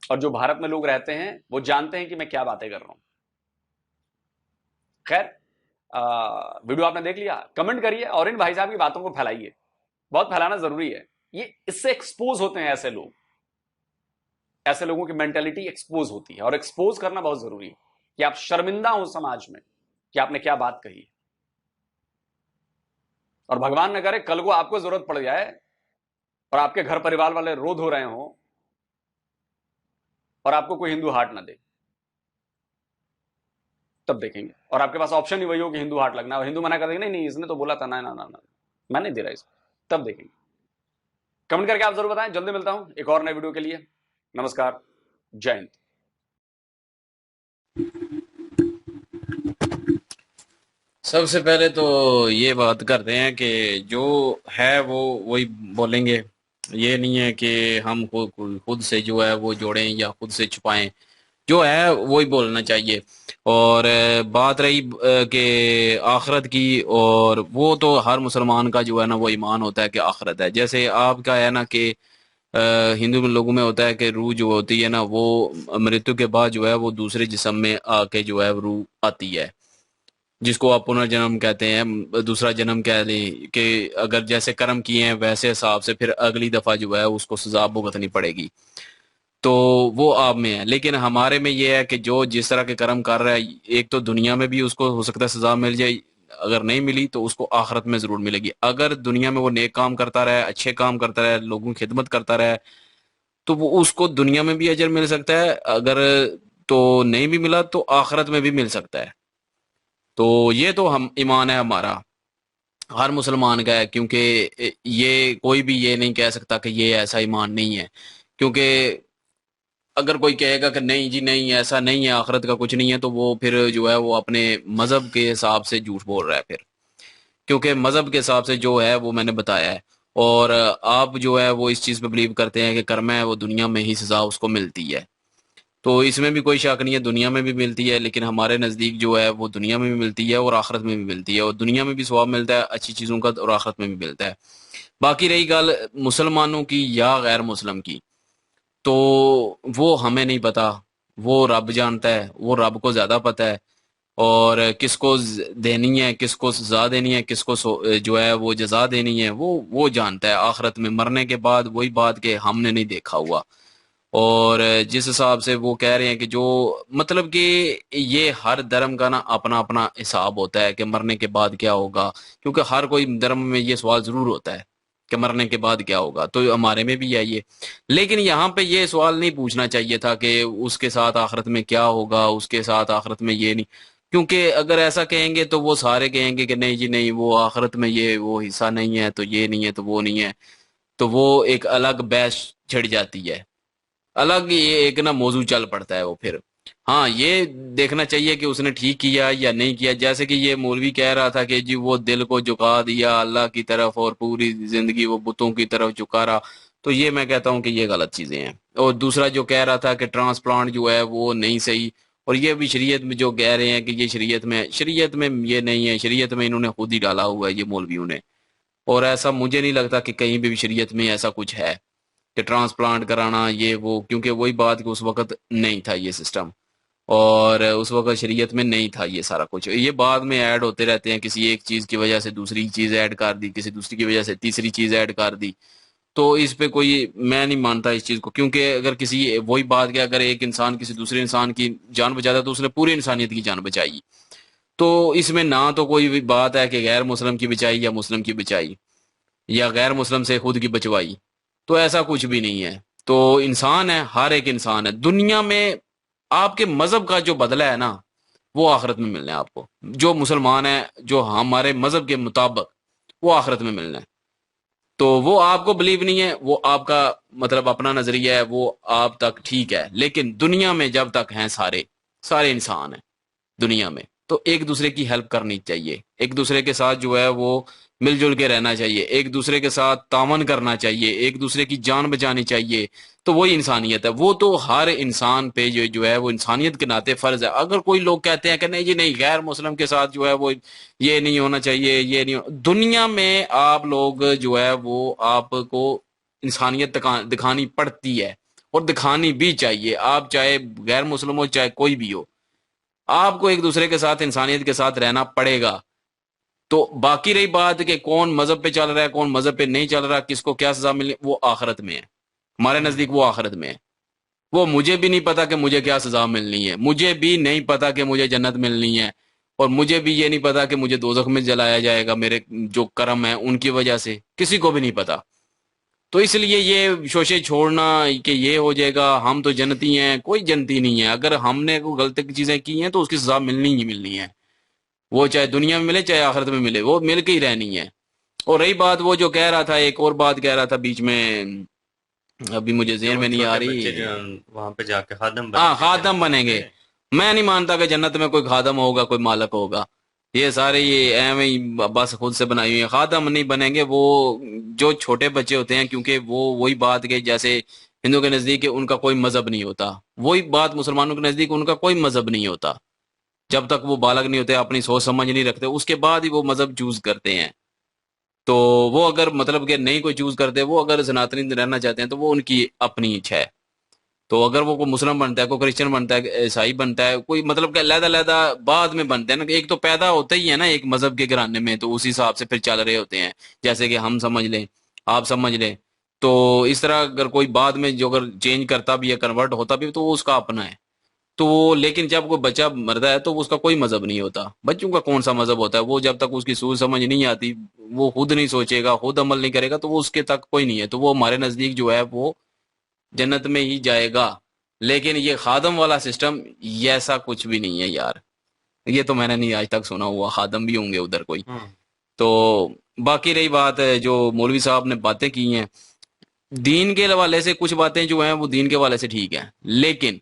और जो भारत में लोग रहते हैं वो जानते हैं कि मैं क्या बातें कर रहा हूं। खैर, वीडियो आपने देख लिया, कमेंट करिए और इन भाई साहब की बातों को फैलाइए। बहुत फैलाना जरूरी है। ये इससे एक्सपोज होते हैं ऐसे लोग, ऐसे लोगों की मेंटेलिटी एक्सपोज होती है, और एक्सपोज करना बहुत जरूरी है कि आप शर्मिंदा हो समाज में कि आपने क्या बात कही। और भगवान न करे कल को आपको जरूरत पड़ जाए और आपके घर परिवार वाले रो धो रहे हो और आपको कोई हिंदू हार्ट ना दे, तब देखेंगे। और आपके पास ऑप्शन ही वही हो कि हिंदू हार्ट लगना, और हिंदू मना कर देंगे नहीं इसने तो बोला था, ना ना ना ना मैं नहीं दे रहा इसको, तब देखेंगे। कमेंट करके आप जरूर बताएं। जल्दी मिलता हूं एक और नए वीडियो के लिए। नमस्कार, जय हिंद। सबसे पहले तो ये बात करते हैं कि जो है वो वही बोलेंगे, یہ نہیں ہے کہ ہم خود سے جو ہے وہ جوڑیں یا خود سے چھپائیں، جو ہے وہی بولنا چاہیے۔ اور بات رہی کہ آخرت کی، اور وہ تو ہر مسلمان کا جو ہے نا وہ ایمان ہوتا ہے کہ آخرت ہے۔ جیسے آپ کا ہے نا کہ ہندو لوگوں میں ہوتا ہے کہ روح جو ہوتی ہے نا وہ مرتیو کے بعد جو ہے وہ دوسرے جسم میں آ کے جو ہے روح آتی ہے، جس کو آپ پنرجنم کہتے ہیں، دوسرا جنم کہہ لیں کہ اگر جیسے کرم کیے ہیں ویسے حساب سے پھر اگلی دفعہ جو ہے اس کو سزا بھگتنی پڑے گی، تو وہ آپ میں ہے۔ لیکن ہمارے میں یہ ہے کہ جو جس طرح کے کرم کر رہا ہے، ایک تو دنیا میں بھی اس کو ہو سکتا ہے سزا مل جائے، اگر نہیں ملی تو اس کو آخرت میں ضرور ملے گی۔ اگر دنیا میں وہ نیک کام کرتا رہے، اچھے کام کرتا رہے، لوگوں کی خدمت کرتا رہے، تو وہ اس کو دنیا میں بھی اجر مل سکتا ہے، اگر تو نہیں بھی ملا تو آخرت میں بھی مل سکتا ہے۔ تو یہ تو ہم ایمان ہے ہمارا، ہر مسلمان کا ہے، کیونکہ یہ کوئی بھی یہ نہیں کہہ سکتا کہ یہ ایسا ایمان نہیں ہے، کیونکہ اگر کوئی کہے گا کہ نہیں جی نہیں ایسا نہیں ہے، آخرت کا کچھ نہیں ہے، تو وہ پھر جو ہے وہ اپنے مذہب کے حساب سے جھوٹ بول رہا ہے پھر، کیونکہ مذہب کے حساب سے جو ہے وہ میں نے بتایا ہے، اور آپ جو ہے وہ اس چیز پہ بلیو کرتے ہیں کہ کرم ہے وہ دنیا میں ہی سزا اس کو ملتی ہے، تو اس میں بھی کوئی شک نہیں ہے، دنیا میں بھی ملتی ہے، لیکن ہمارے نزدیک جو ہے وہ دنیا میں بھی ملتی ہے اور آخرت میں بھی ملتی ہے، اور دنیا میں بھی ثواب ملتا ہے اچھی چیزوں کا اور آخرت میں بھی ملتا ہے۔ باقی رہی گل مسلمانوں کی یا غیر مسلم کی، تو وہ ہمیں نہیں پتا، وہ رب جانتا ہے، وہ رب کو زیادہ پتہ ہے، اور کس کو دینی ہے، کس کو سزا دینی ہے، کس کو جو ہے وہ جزا دینی ہے، وہ جانتا ہے آخرت میں مرنے کے بعد۔ وہی بات کہ ہم نے نہیں دیکھا ہوا، اور جس حساب سے وہ کہہ رہے ہیں کہ جو مطلب کہ یہ ہر دھرم کا نا اپنا اپنا حساب ہوتا ہے کہ مرنے کے بعد کیا ہوگا، کیونکہ ہر کوئی دھرم میں یہ سوال ضرور ہوتا ہے کہ مرنے کے بعد کیا ہوگا، تو ہمارے میں بھی ہے یہ۔ لیکن یہاں پہ یہ سوال نہیں پوچھنا چاہیے تھا کہ اس کے ساتھ آخرت میں کیا ہوگا، اس کے ساتھ آخرت میں یہ نہیں، کیونکہ اگر ایسا کہیں گے تو وہ سارے کہیں گے کہ نہیں جی نہیں وہ آخرت میں یہ وہ حصہ نہیں ہے، تو یہ نہیں ہے تو وہ نہیں ہے، تو وہ ایک الگ بحث چھڑ جاتی ہے، الگ یہ ایک نا موضوع چل پڑتا ہے وہ پھر۔ ہاں یہ دیکھنا چاہیے کہ اس نے ٹھیک کیا یا نہیں کیا، جیسے کہ یہ مولوی کہہ رہا تھا کہ جی وہ دل کو جھکا دیا اللہ کی طرف اور پوری زندگی وہ بتوں کی طرف جھکا رہا، تو یہ میں کہتا ہوں کہ یہ غلط چیزیں ہیں۔ اور دوسرا جو کہہ رہا تھا کہ ٹرانسپلانٹ جو ہے وہ نہیں صحیح، اور یہ بھی شریعت میں جو کہہ رہے ہیں کہ یہ شریعت میں یہ نہیں ہے، شریعت میں انہوں نے خود ہی ڈالا ہوا ہے یہ مولویوں نے، اور ایسا مجھے نہیں لگتا کہ کہیں بھی شریعت میں ایسا کچھ ہے کہ ٹرانسپلانٹ کرانا یہ وہ، کیونکہ وہی بات کہ اس وقت نہیں تھا یہ سسٹم، اور اس وقت شریعت میں نہیں تھا یہ سارا کچھ، یہ بعد میں ایڈ ہوتے رہتے ہیں، کسی ایک چیز کی وجہ سے دوسری چیز ایڈ کر دی، کسی دوسری کی وجہ سے تیسری چیز ایڈ کر دی، تو اس پہ کوئی میں نہیں مانتا اس چیز کو، کیونکہ اگر کسی وہی بات کہ اگر ایک انسان کسی دوسرے انسان کی جان بچاتا تو اس نے پوری انسانیت کی جان بچائی، تو اس میں نہ تو کوئی بھی بات ہے کہ غیر مسلم کی بچائی یا مسلم کی بچائی یا غیر مسلم سے خود کی بچوائی، تو ایسا کچھ بھی نہیں ہے۔ تو انسان ہے، ہر ایک انسان ہے دنیا میں، آپ کے مذہب کا جو بدلہ ہے نا وہ آخرت میں ملنا ہے آپ کو، جو مسلمان ہے جو ہمارے مذہب کے مطابق وہ آخرت میں ملنا ہے، تو وہ آپ کو بلیو نہیں ہے، وہ آپ کا مطلب اپنا نظریہ ہے، وہ آپ تک ٹھیک ہے، لیکن دنیا میں جب تک ہیں سارے انسان ہیں دنیا میں، تو ایک دوسرے کی ہیلپ کرنی چاہیے، ایک دوسرے کے ساتھ جو ہے وہ مل جل کے رہنا چاہیے، ایک دوسرے کے ساتھ تعاون کرنا چاہیے، ایک دوسرے کی جان بچانی چاہیے، تو وہی انسانیت ہے، وہ تو ہر انسان پہ جو ہے وہ انسانیت کے ناطے فرض ہے۔ اگر کوئی لوگ کہتے ہیں کہ نہیں جی نہیں غیر مسلم کے ساتھ جو ہے وہ یہ نہیں ہونا چاہیے، یہ نہیں دنیا میں آپ لوگ جو ہے وہ آپ کو انسانیت دکھانی پڑتی ہے اور دکھانی بھی چاہیے، آپ چاہے غیر مسلم ہو چاہے کوئی بھی ہو، آپ کو ایک دوسرے کے ساتھ انسانیت کے ساتھ رہنا پڑے گا۔ تو باقی رہی بات کہ کون مذہب پہ چل رہا ہے کون مذہب پہ نہیں چل رہا، کس کو کیا سزا ملے، وہ آخرت میں ہے، ہمارے نزدیک وہ آخرت میں ہے۔ وہ مجھے بھی نہیں پتا کہ مجھے کیا سزا ملنی ہے، مجھے بھی نہیں پتا کہ مجھے جنت ملنی ہے، اور مجھے بھی یہ نہیں پتا کہ مجھے دوزخ میں جلایا جائے گا، میرے جو کرم ہیں ان کی وجہ سے کسی کو بھی نہیں پتا۔ تو اس لیے یہ شوشے چھوڑنا کہ یہ ہو جائے گا ہم تو جنتی ہیں، کوئی جنتی نہیں ہے، اگر ہم نے کوئی غلط چیزیں کی ہیں تو اس کی سزا ملنی ہی ملنی ہے، وہ چاہے دنیا میں ملے چاہے آخرت میں ملے، وہ مل کے ہی رہنی ہے۔ اور رہی بات وہ جو کہہ رہا تھا، ایک اور بات کہہ رہا تھا بیچ میں، ابھی مجھے ذہن میں نہیں آ رہی، وہاں پہ جا کے خادم ہاں خادم بنیں گے، میں نہیں مانتا کہ جنت میں کوئی خادم ہوگا کوئی مالک ہوگا، یہ سارے یہ ایویں ہی بس خود سے بنائی ہوئی ہیں. خادم نہیں بنیں گے وہ جو چھوٹے بچے ہوتے ہیں، کیونکہ وہ وہی بات کہ جیسے ہندو کے نزدیک ان کا کوئی مذہب نہیں ہوتا، وہی بات مسلمانوں کے نزدیک ان کا کوئی مذہب نہیں ہوتا. جب تک وہ بالغ نہیں ہوتے، اپنی سوچ سمجھ نہیں رکھتے، اس کے بعد ہی وہ مذہب چوز کرتے ہیں. تو وہ اگر مطلب کہ نہیں کوئی چوز کرتے، وہ اگر سناتنی رہنا چاہتے ہیں تو وہ ان کی اپنی اچھا ہے. تو اگر وہ کوئی مسلم بنتا ہے، کوئی کرسچن بنتا ہے، عیسائی بنتا ہے، کوئی مطلب کہ علیحدہ علیحدہ بعد میں بنتے ہیں نا. ایک تو پیدا ہوتا ہی ہے نا ایک مذہب کے گھرانے میں، تو اسی حساب سے پھر چل رہے ہوتے ہیں. جیسے کہ ہم سمجھ لیں، آپ سمجھ لیں، تو اس طرح اگر کوئی بعد میں جو اگر چینج کرتا بھی ہے، کنورٹ ہوتا بھی، تو وہ اس کا اپنا ہے. تو لیکن جب کوئی بچہ مرتا ہے تو اس کا کوئی مذہب نہیں ہوتا. بچوں کا کون سا مذہب ہوتا ہے؟ وہ جب تک اس کی سوچ سمجھ نہیں آتی، وہ خود نہیں سوچے گا، خود عمل نہیں کرے گا، تو وہ اس کے تک کوئی نہیں ہے. تو وہ ہمارے نزدیک جو ہے وہ جنت میں ہی جائے گا. لیکن یہ خادم والا سسٹم یہ ایسا کچھ بھی نہیں ہے یار. یہ تو میں نے نہیں آج تک سنا ہوا خادم بھی ہوں گے ادھر کوئی. تو باقی رہی بات جو مولوی صاحب نے باتیں کی ہیں دین کے حوالے سے، کچھ باتیں جو ہیں وہ دین کے حوالے سے ٹھیک ہیں، لیکن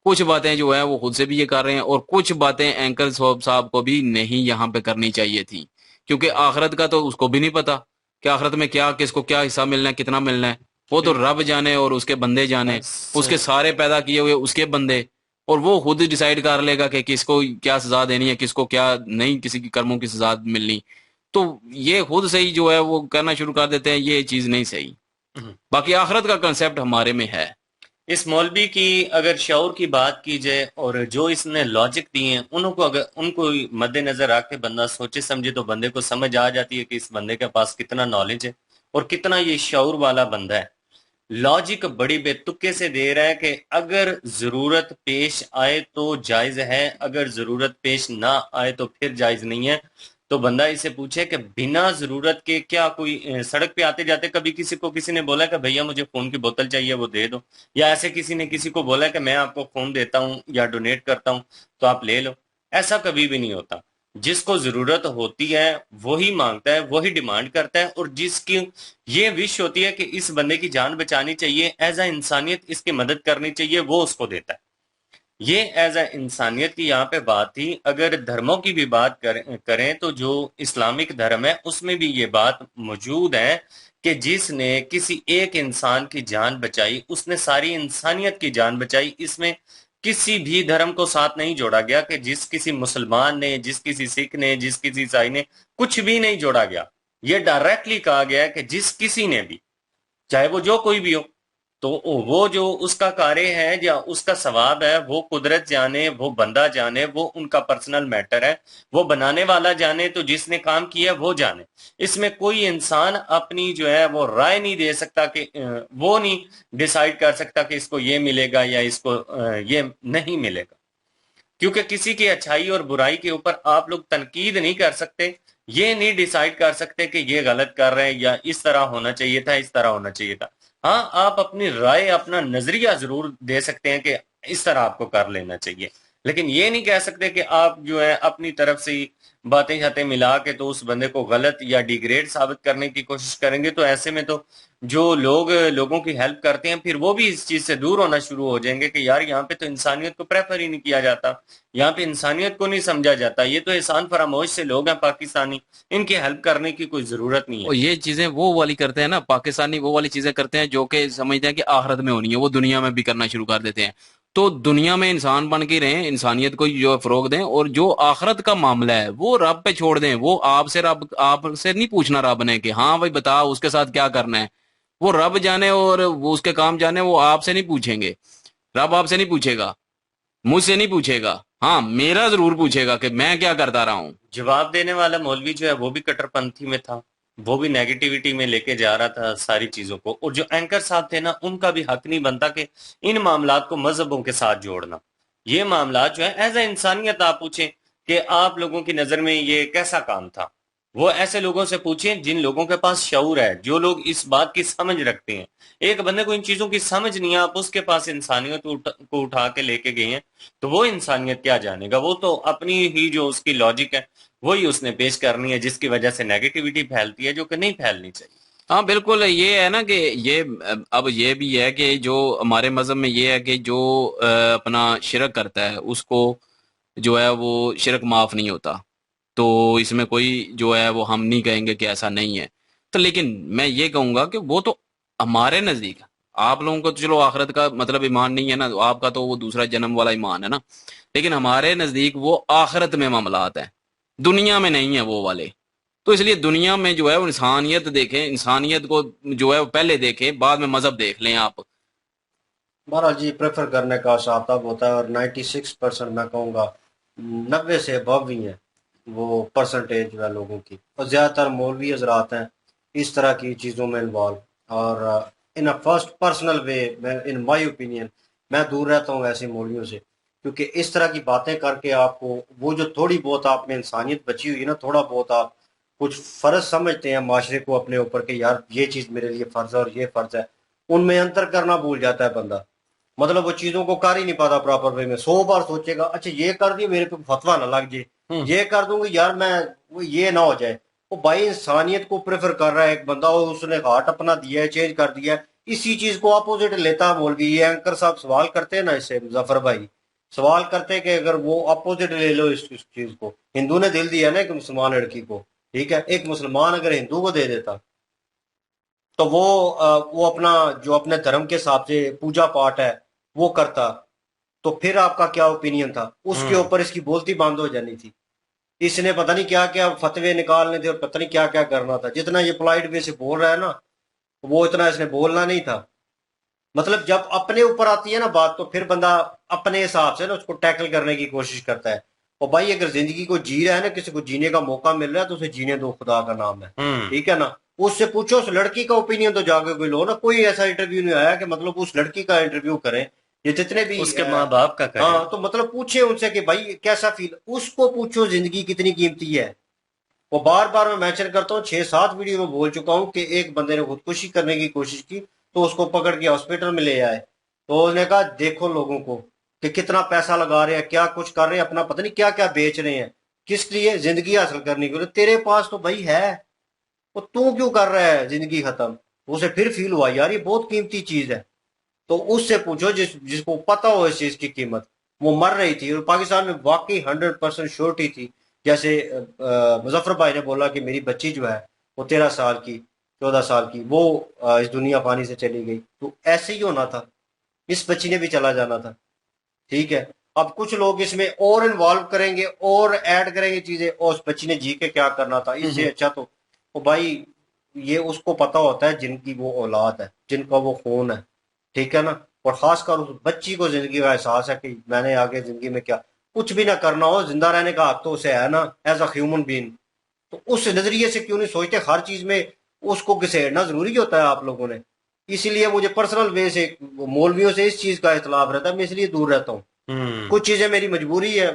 کچھ باتیں جو ہیں وہ خود سے بھی یہ کر رہے ہیں، اور کچھ باتیں اینکر صاحب کو بھی نہیں یہاں پہ کرنی چاہیے تھی. کیونکہ آخرت کا تو اس کو بھی نہیں پتا کہ آخرت میں کیا، کس کو کیا حصہ ملنا ہے، کتنا ملنا ہے. وہ تو رب جانے اور اس کے بندے جانے، اس کے سارے پیدا کیے ہوئے اس کے بندے، اور وہ خود ڈیسائیڈ کر لے گا کہ کس کو کیا سزا دینی ہے، کس کو کیا نہیں، کسی کی کرموں کی سزا ملنی. تو یہ خود سے ہی جو ہے وہ کرنا شروع کر دیتے ہیں. یہ چیز نہیں صحیح. باقی آخرت کا کنسیپٹ ہمارے میں ہے. اس مولوی کی اگر شعور کی بات کی جائے اور جو اس نے لاجک دی ہیں ان کو مد نظر رکھ کے بندہ سوچے سمجھے تو بندے کو سمجھ آ جاتی ہے کہ اس بندے کے پاس کتنا نالج ہے اور کتنا یہ شعور والا بندہ ہے. لاجک بڑی بے تکے سے دے رہا ہے کہ اگر ضرورت پیش آئے تو جائز ہے، اگر ضرورت پیش نہ آئے تو پھر جائز نہیں ہے. تو بندہ اسے پوچھے کہ بنا ضرورت کے کیا کوئی سڑک پہ آتے جاتے کبھی کسی نے بولا کہ بھیا مجھے خون کی بوتل چاہیے وہ دے دو، یا ایسے کسی نے کسی کو بولا کہ میں آپ کو خون دیتا ہوں یا ڈونیٹ کرتا ہوں تو آپ لے لو؟ ایسا کبھی بھی نہیں ہوتا. جس کو ضرورت ہوتی ہے وہی مانگتا ہے، وہی ڈیمانڈ کرتا ہے، اور جس کی یہ وش ہوتی ہے کہ اس بندے کی جان بچانی چاہیے، ایز اے انسانیت اس کی مدد کرنی چاہیے، وہ اس کو دیتا ہے. یہ ایز اے انسانیت کی یہاں پہ بات تھی. اگر دھرموں کی بھی بات کریں تو جو اسلامک دھرم ہے اس میں بھی یہ بات موجود ہے کہ جس نے کسی ایک انسان کی جان بچائی اس نے ساری انسانیت کی جان بچائی. اس میں کسی بھی دھرم کو ساتھ نہیں جوڑا گیا کہ جس کسی مسلمان نے، جس کسی سکھ نے، جس کسی عیسائی نے، کچھ بھی نہیں جوڑا گیا. یہ ڈائریکٹلی کہا گیا ہے کہ جس کسی نے بھی، چاہے وہ جو کوئی بھی ہو، تو وہ جو اس کا کارے ہے یا اس کا ثواب ہے وہ قدرت جانے، وہ بندہ جانے، وہ ان کا پرسنل میٹر ہے، وہ بنانے والا جانے، تو جس نے کام کیا وہ جانے. اس میں کوئی انسان اپنی جو ہے وہ رائے نہیں دے سکتا، کہ وہ نہیں ڈیسائیڈ کر سکتا کہ اس کو یہ ملے گا یا اس کو یہ نہیں ملے گا. کیونکہ کسی کی اچھائی اور برائی کے اوپر آپ لوگ تنقید نہیں کر سکتے، یہ نہیں ڈیسائیڈ کر سکتے کہ یہ غلط کر رہے ہیں یا اس طرح ہونا چاہیے تھا، اس طرح ہونا چاہیے تھا. ہاں آپ اپنی رائے، اپنا نظریہ ضرور دے سکتے ہیں کہ اس طرح آپ کو کر لینا چاہیے، لیکن یہ نہیں کہہ سکتے کہ آپ جو ہے اپنی طرف سے باتیں شاتیں ملا کے تو اس بندے کو غلط یا ڈیگریڈ ثابت کرنے کی کوشش کریں گے. تو ایسے میں تو جو لوگوں کی ہیلپ کرتے ہیں پھر وہ بھی اس چیز سے دور ہونا شروع ہو جائیں گے کہ یار یہاں پہ تو انسانیت کو پریفر ہی نہیں کیا جاتا، یہاں پہ انسانیت کو نہیں سمجھا جاتا، یہ تو احسان فراموش سے لوگ ہیں پاکستانی، ان کی ہیلپ کرنے کی کوئی ضرورت نہیں ہے. اور یہ چیزیں وہ والی کرتے ہیں نا پاکستانی، وہ والی چیزیں کرتے ہیں جو کہ سمجھتے ہیں کہ آخرت میں ہونی ہے، وہ دنیا میں بھی کرنا شروع کر دیتے ہیں. تو دنیا میں انسان بن کے رہیں، انسانیت کو جو فروغ دیں، اور جو آخرت کا معاملہ ہے وہ رب پہ چھوڑ دیں. وہ آپ سے نہیں پوچھنا رب نے کہ ہاں بھائی بتا اس کے ساتھ کیا کرنا ہے. وہ رب جانے اور وہ اس کے کام جانے، وہ آپ سے نہیں پوچھیں گے. رب آپ سے نہیں پوچھے گا، مجھ سے نہیں پوچھے گا، ہاں میرا ضرور پوچھے گا کہ میں کیا کرتا رہا ہوں. جواب دینے والا مولوی جو ہے وہ بھی کٹر پنتھی میں تھا، وہ بھی نیگیٹیوٹی میں لے کے جا رہا تھا ساری چیزوں کو. اور جو اینکر صاحب تھے نا، ان کا بھی حق نہیں بنتا کہ ان معاملات کو مذہبوں کے ساتھ جوڑنا. یہ معاملات جو ہے ایز اے انسانیت آپ پوچھیں کہ آپ لوگوں کی نظر میں یہ کیسا کام تھا. وہ ایسے لوگوں سے پوچھیں جن لوگوں کے پاس شعور ہے، جو لوگ اس بات کی سمجھ رکھتے ہیں. ایک بندے کو ان چیزوں کی سمجھ نہیں ہے، آپ اس کے پاس انسانیت کو اٹھا کے لے کے گئے ہیں، تو وہ انسانیت کیا جانے گا؟ وہ تو اپنی ہی جو اس کی لاجک ہے وہی اس نے پیش کرنی ہے، جس کی وجہ سے نیگیٹیوٹی پھیلتی ہے جو کہ نہیں پھیلنی چاہیے. ہاں بالکل. یہ ہے نا کہ یہ اب یہ بھی ہے کہ جو ہمارے مذہب میں یہ ہے کہ جو اپنا شرک کرتا ہے اس کو جو ہے وہ شرک معاف نہیں ہوتا. تو اس میں کوئی جو ہے وہ ہم نہیں کہیں گے کہ ایسا نہیں ہے. تو لیکن میں یہ کہوں گا کہ وہ تو ہمارے نزدیک، آپ لوگوں کو تو چلو آخرت کا مطلب ایمان نہیں ہے نا، آپ کا تو وہ دوسرا جنم والا ایمان ہے نا، لیکن ہمارے نزدیک وہ آخرت میں معاملات ہیں، دنیا میں نہیں ہے وہ والے. تو اس لیے دنیا میں جو ہے وہ انسانیت دیکھیں، انسانیت کو جو ہے وہ پہلے دیکھیں، بعد میں مذہب دیکھ لیں آپ. بہرحال جی پریفر کرنے کا شاتاب ہوتا ہے، اور 96% میں کہوں گا 90 سے ابو ہی ہیں وہ پرسنٹیج جو ہے لوگوں کی، اور زیادہ تر مولوی حضرات ہیں اس طرح کی چیزوں میں انوالو. اور ان اے فرسٹ پرسنل وے میں ان مائی اوپینین میں دور رہتا ہوں ایسے مولویوں سے، کیونکہ اس طرح کی باتیں کر کے آپ کو وہ جو تھوڑی بہت آپ میں انسانیت بچی ہوئی ہے نا، تھوڑا بہت آپ کچھ فرض سمجھتے ہیں معاشرے کو اپنے اوپر کہ یار یہ چیز میرے لیے فرض ہے اور یہ فرض ہے، ان میں انتر کرنا بھول جاتا ہے بندہ. مطلب وہ چیزوں کو کر ہی نہیں پاتا پراپر وے میں. 100 بار سوچے گا اچھا یہ کر دیا میرے پہ فتوا نہ لگ جائے، یہ کر دوں گا یار میں وہ یہ نہ ہو جائے. وہ بھائی انسانیت کو پریفر کر رہا ہے ایک بندہ، اور اس نے ہارٹ اپنا دیا ہے، چینج کر دیا ہے، اسی چیز کو اپوزٹ لیتا مولوی. یہ اینکر صاحب سوال کرتے ہیں نا اس سے، مظفر بھائی سوال کرتے ہیں کہ اگر وہ اپوزٹ لے لو اس چیز کو، ہندو نے دل دیا نا ایک مسلمان لڑکی کو، ٹھیک ہے، ایک مسلمان اگر ہندو کو دے دیتا تو وہ اپنا جو اپنے دھرم کے حساب سے پوجا پاٹ ہے وہ کرتا، تو پھر آپ کا کیا اوپینین تھا؟ اس کے اوپر اس کی بولتی بند ہو جانی تھی. اس نے پتہ نہیں کیا کیا فتوے نکالنے تھے اور پتہ نہیں کیا کیا کرنا تھا. جتنا یہ پولائٹ وے سے بول رہا ہے نا وہ اتنا اس نے بولنا نہیں تھا. مطلب جب اپنے اوپر آتی ہے نا بات تو پھر بندہ اپنے حساب سے نا اس کو ٹیکل کرنے کی کوشش کرتا ہے. اور بھائی اگر زندگی کو جی رہا ہے نا، کسی کو جینے کا موقع مل رہا ہے تو اسے جینے دو، خدا کا نام ہے، ٹھیک ہے نا. اس سے پوچھو اس لڑکی کا اوپینین تو جا کے کوئی لو نا. کوئی ایسا انٹرویو نہیں آیا کہ مطلب اس لڑکی کا انٹرویو کریں، یہ جتنے بھی اس کے ماں باپ کا کریں. ہاں تو مطلب پوچھے ان سے کہ بھائی کیسا فیل، اس کو پوچھو زندگی کتنی قیمتی ہے. وہ بار بار میں مینشن کرتا ہوں، 6-7 ویڈیو میں بول چکا ہوں کہ ایک بندے نے خودکشی کرنے کی کوشش کی تو اس کو پکڑ کے ہاسپٹل میں لے آئے، تو اس نے کہا دیکھو لوگوں کو کہ کتنا پیسہ لگا رہے ہیں، کیا کچھ کر رہے ہیں، اپنا پتہ نہیں کیا کیا بیچ رہے ہیں، کس لیے؟ زندگی حاصل کرنے کے لیے. تیرے پاس تو بھائی ہے، وہ تو کیوں کر رہا ہے زندگی ختم؟ اسے پھر فیل ہوا یار یہ بہت قیمتی چیز ہے. تو اس سے پوچھو جس کو پتا ہو اس چیز کی قیمت. وہ مر رہی تھی اور پاکستان میں واقعی 100% شورٹی تھی. جیسے مظفر بھائی نے بولا کہ میری بچی جو ہے وہ 13 سال کی 14 سال کی وہ اس دنیا پانی سے چلی گئی، تو ایسے ہی ہونا تھا، اس بچی نے بھی چلا جانا تھا، ٹھیک ہے. اب کچھ لوگ اس میں اور انوالو کریں گے اور ایڈ کریں گے چیزیں، اور اس بچی نے جی کے کیا کرنا تھا اس سے اچھا تو وہ بھائی یہ اس کو پتا ہوتا ہے جن کی وہ اولاد ہے، جن کا وہ خون ہے، ٹھیک ہے نا. اور خاص کر اس بچی کو زندگی کا احساس ہے کہ میں نے آگے زندگی میں کیا کچھ بھی نہ کرنا ہو، زندہ رہنے کا حق تو اسے ہے نا ایز اے ہیومن بینگ. تو اس نظریے سے کیوں نہیں سوچتے ہر چیز میں اس کو گھسیڑنا ضروری ہوتا ہے آپ لوگوں نے. اسی لیے مجھے پرسنل وے سے مولویوں سے اس چیز کا اختلاف رہتا ہے، میں اس لیے دور رہتا ہوں. کچھ چیزیں میری مجبوری ہے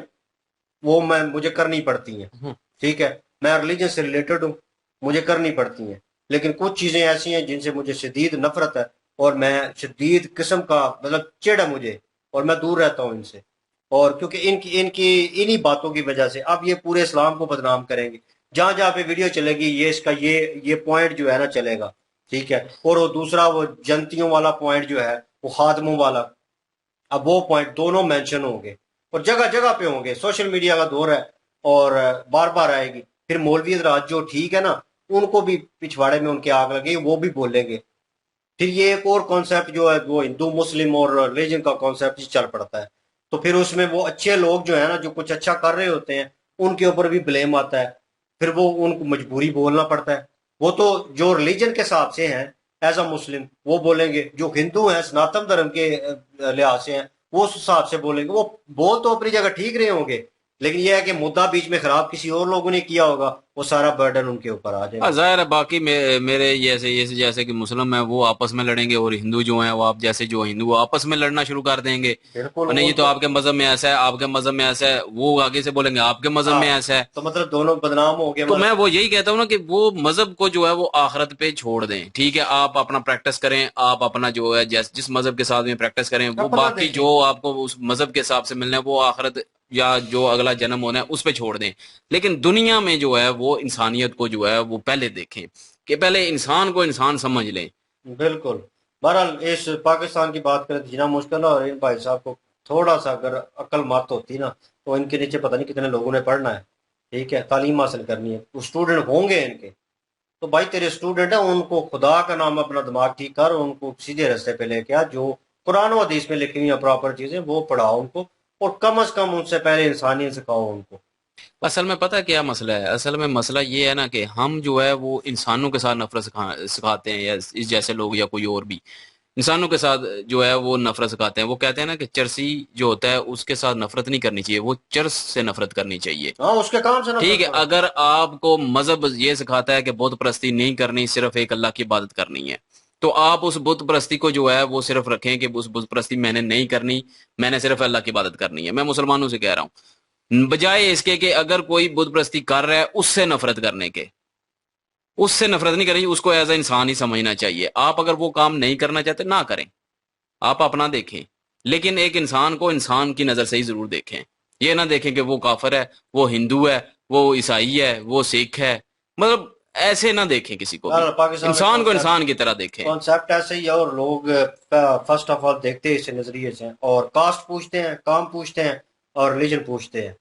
وہ مجھے کرنی پڑتی ہیں، ٹھیک ہے، میں ریلیجن سے ریلیٹڈ ہوں، مجھے کرنی پڑتی ہیں. لیکن کچھ چیزیں ایسی ہیں جن سے مجھے شدید نفرت ہے اور میں شدید قسم کا مطلب چڑ ہے مجھے، اور میں دور رہتا ہوں ان سے. اور کیونکہ انہی باتوں کی وجہ سے اب یہ پورے اسلام کو بدنام کریں گے. جہاں جہاں پہ ویڈیو چلے گی یہ اس کا یہ پوائنٹ جو ہے نا چلے گا، ٹھیک ہے. اور وہ دوسرا وہ جنتیوں والا پوائنٹ جو ہے وہ خادموں والا، اب وہ پوائنٹ دونوں مینشن ہوں گے اور جگہ جگہ پہ ہوں گے. سوشل میڈیا کا دور ہے اور بار بار آئے گی. پھر مولوی حضرات جو ٹھیک ہے نا ان کو بھی پچھواڑے میں ان کے آگ لگے، وہ بھی بولیں گے. پھر یہ ایک اور کانسیپٹ جو ہے وہ ہندو مسلم اور ریلیجن کا کانسیپٹ چل پڑتا ہے. تو پھر اس میں وہ اچھے لوگ جو ہے نا جو کچھ اچھا کر رہے ہوتے ہیں ان کے اوپر بھی بلیم آتا ہے، پھر وہ ان کو مجبوری بولنا پڑتا ہے. وہ تو جو ریلیجن کے حساب سے ہیں ایز اے مسلم وہ بولیں گے، جو ہندو ہیں سناتن دھرم کے لحاظ سے ہیں وہ اس حساب سے بولیں گے. وہ بول تو اپنی جگہ ٹھیک رہے ہوں گے، لیکن یہ ہے کہ مدعا بیچ میں خراب کسی اور لوگوں نے کیا ہوگا، وہ سارا برڈن ان کے اوپر آ جائے گا. ظاہر ہے باقی میرے جیسے کہ مسلم ہیں وہ آپس میں لڑیں گے، اور ہندو جو ہیں وہ آپ جیسے جو ہندو وہ آپس میں لڑنا شروع کر دیں گے. بالکل. نہیں یہ تو آپ کے مذہب میں ایسا ہے، آپ کے مذہب میں ایسا ہے، وہ آگے سے بولیں گے آپ کے مذہب میں ایسا ہے، تو مطلب دونوں بدنام ہو گئے. تو میں وہ یہی کہتا ہوں نا کہ وہ مذہب کو جو ہے وہ آخرت پہ چھوڑ دیں. ٹھیک ہے آپ اپنا پریکٹس کریں، آپ اپنا جو ہے جس مذہب کے ساتھ میں پریکٹس کریں، وہ باقی جو آپ کو اس مذہب کے حساب سے ملنا ہے وہ آخرت یا جو اگلا جنم ہونا ہے اس پہ چھوڑ دیں. لیکن دنیا میں جو ہے وہ انسانیت کو جو ہے وہ پہلے دیکھیں، کہ پہلے انسان کو انسان سمجھ لیں. بالکل. بہرحال اس پاکستان کی بات کریں تو جینا مشکل ہے، اور ان بھائی صاحب کو تھوڑا سا اگر عقل مت ہوتی نا تو ان کے نیچے پتہ نہیں کتنے لوگوں نے پڑھنا ہے، ٹھیک ہے، تعلیم حاصل کرنی ہے، وہ اسٹوڈنٹ ہوں گے ان کے، تو بھائی تیرے اسٹوڈنٹ ہیں، ان کو خدا کا نام اپنا دماغ ٹھیک کر، ان کو سیدھے راستے پہ لے کے آ، جو قرآن و حدیث میں لکھی ہوئی ہیں پراپر چیزیں وہ پڑھاؤ ان کو، اور کم از کم ان سے پہلے انسانیت سکھاؤ ان کو۔ اصل میں پتہ کیا مسئلہ ہے؟ اصل میں مسئلہ یہ ہے نا کہ ہم جو ہے وہ انسانوں کے ساتھ نفرت سکھاتے ہیں، یا اس جیسے لوگ یا کوئی اور بھی انسانوں کے ساتھ جو ہے وہ نفرت سکھاتے ہیں۔ وہ کہتے ہیں نا کہ چرسی جو ہوتا ہے اس کے ساتھ نفرت نہیں کرنی چاہیے، وہ چرس سے نفرت کرنی چاہیے۔ ہاں، اس کے کام سے نفرت ٹھیک ہے، کرو۔ اگر آپ کو مذہب یہ سکھاتا ہے کہ بت پرستی نہیں کرنی، صرف ایک اللہ کی عبادت کرنی ہے، تو آپ اس بت پرستی کو جو ہے وہ صرف رکھیں کہ اس بت پرستی میں نے نہیں کرنی، میں نے صرف اللہ کی عبادت کرنی ہے۔ میں مسلمانوں سے کہہ رہا ہوں، بجائے اس کے کہ اگر کوئی بت پرستی کر رہا ہے اس سے نفرت کرنے کے، اس سے نفرت نہیں کرنی، اس کو ایز اے انسان ہی سمجھنا چاہیے۔ آپ اگر وہ کام نہیں کرنا چاہتے نہ کریں، آپ اپنا دیکھیں، لیکن ایک انسان کو انسان کی نظر سے ہی ضرور دیکھیں، یہ نہ دیکھیں کہ وہ کافر ہے، وہ ہندو ہے، وہ عیسائی ہے، وہ سکھ ہے، مطلب ایسے نہ دیکھیں کسی کو بھی، پاکستان میں انسان کو انسان کی طرح دیکھیں۔ کانسیپٹ ایسے ہی ہے، اور لوگ فرسٹ آف آل دیکھتے ہیں اس نظریے سے، اور کاسٹ پوچھتے ہیں، کام پوچھتے ہیں، اور ریلیجن پوچھتے ہیں،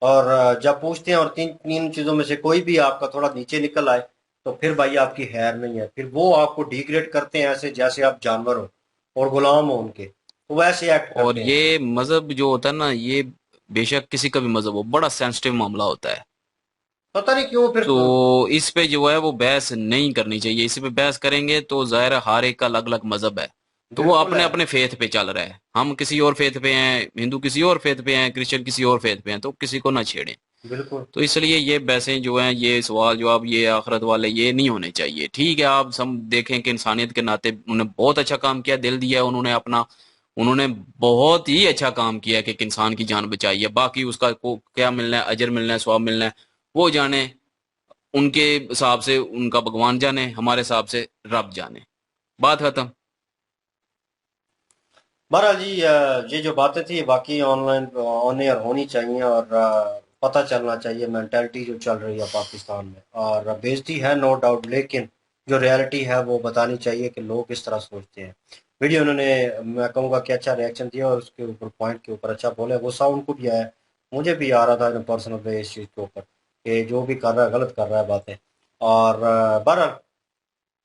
اور جب پوچھتے ہیں اور تین چیزوں میں سے کوئی بھی آپ کا تھوڑا نیچے نکل آئے تو پھر بھائی آپ کی خیر نہیں ہے، پھر وہ آپ کو ڈیگریڈ کرتے ہیں ایسے جیسے آپ جانور ہو اور غلام ہو ان کے، تو وہ ایسے ایکٹ اور کرتے ہیں۔ یہ مذہب جو ہوتا ہے نا، یہ بے شک کسی کا بھی مذہب ہو، بڑا سینسٹیو معاملہ ہوتا ہے، پتہ نہیں کیوں پھر تو اس پہ جو ہے وہ بحث نہیں کرنی چاہیے۔ اس پہ بحث کریں گے تو ظاہر ہے ہر ایک کا الگ الگ مذہب ہے، تو وہ بالکل اپنے ہے۔ اپنے فیتھ پہ چل رہا ہے، ہم کسی اور فیتھ پہ ہیں، ہندو کسی اور فیتھ پہ ہیں، کرسچن کسی اور فیتھ پہ ہیں، تو کسی کو نہ چھیڑیں۔ بالکل تو اس لیے یہ بحثیں جو ہیں، یہ سوال جواب، یہ آخرت والے، یہ نہیں ہونے چاہیے۔ ٹھیک ہے، آپ دیکھیں کہ انسانیت کے ناطے انہوں نے بہت اچھا کام کیا، دل دیا انہوں نے اپنا، انہوں نے بہت ہی اچھا کام کیا کہ ایک انسان کی جان بچائی ہے، باقی اس کا کیا ملنا ہے، اجر ملنا ہے، ثواب ملنا ہے، وہ جانے، ان کے حساب سے ان کا بھگوان جانے، ہمارے حساب سے رب جانے، بات ختم۔ بہرحال جی، یہ جو باتیں تھی باقی آن لائن آن ایئر ہونی چاہیے، اور پتہ چلنا چاہیے مینٹلٹی جو چل رہی ہے پاکستان میں، اور بےزتی ہے نو ڈاؤٹ، لیکن جو ریالٹی ہے وہ بتانی چاہیے کہ لوگ اس طرح سوچتے ہیں۔ ویڈیو انہوں نے، میں کہوں گا کہ اچھا ریئیکشن دیا، اور اس کے اوپر پوائنٹ کے اوپر اچھا بولے، وہ ساؤنڈ کو بھی آیا، مجھے بھی آ رہا تھا پرسنل پہ اس چیز کے اوپر کہ جو بھی کر رہا ہے غلط کر رہا ہے باتیں، اور بہرحال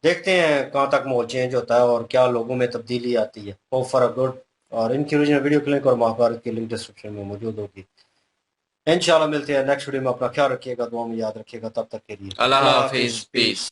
دیکھتے ہیں کہاں تک ماحول چینج ہوتا ہے اور کیا لوگوں میں تبدیلی آتی ہے، ہوپ فار اے گڈ۔ اور ان کی اوریجنل ویڈیو کے لنک اور مہابھارت کی لنک ڈسکرپشن میں موجود ہوگی۔ انشاءاللہ ملتے ہیں نیکسٹ ویڈیو میں، اپنا خیال رکھیے گا، دعا میں یاد رکھیے گا، تب تک کے لیے اللہ اللہ حافظ، حافظ، پیس۔ پیس۔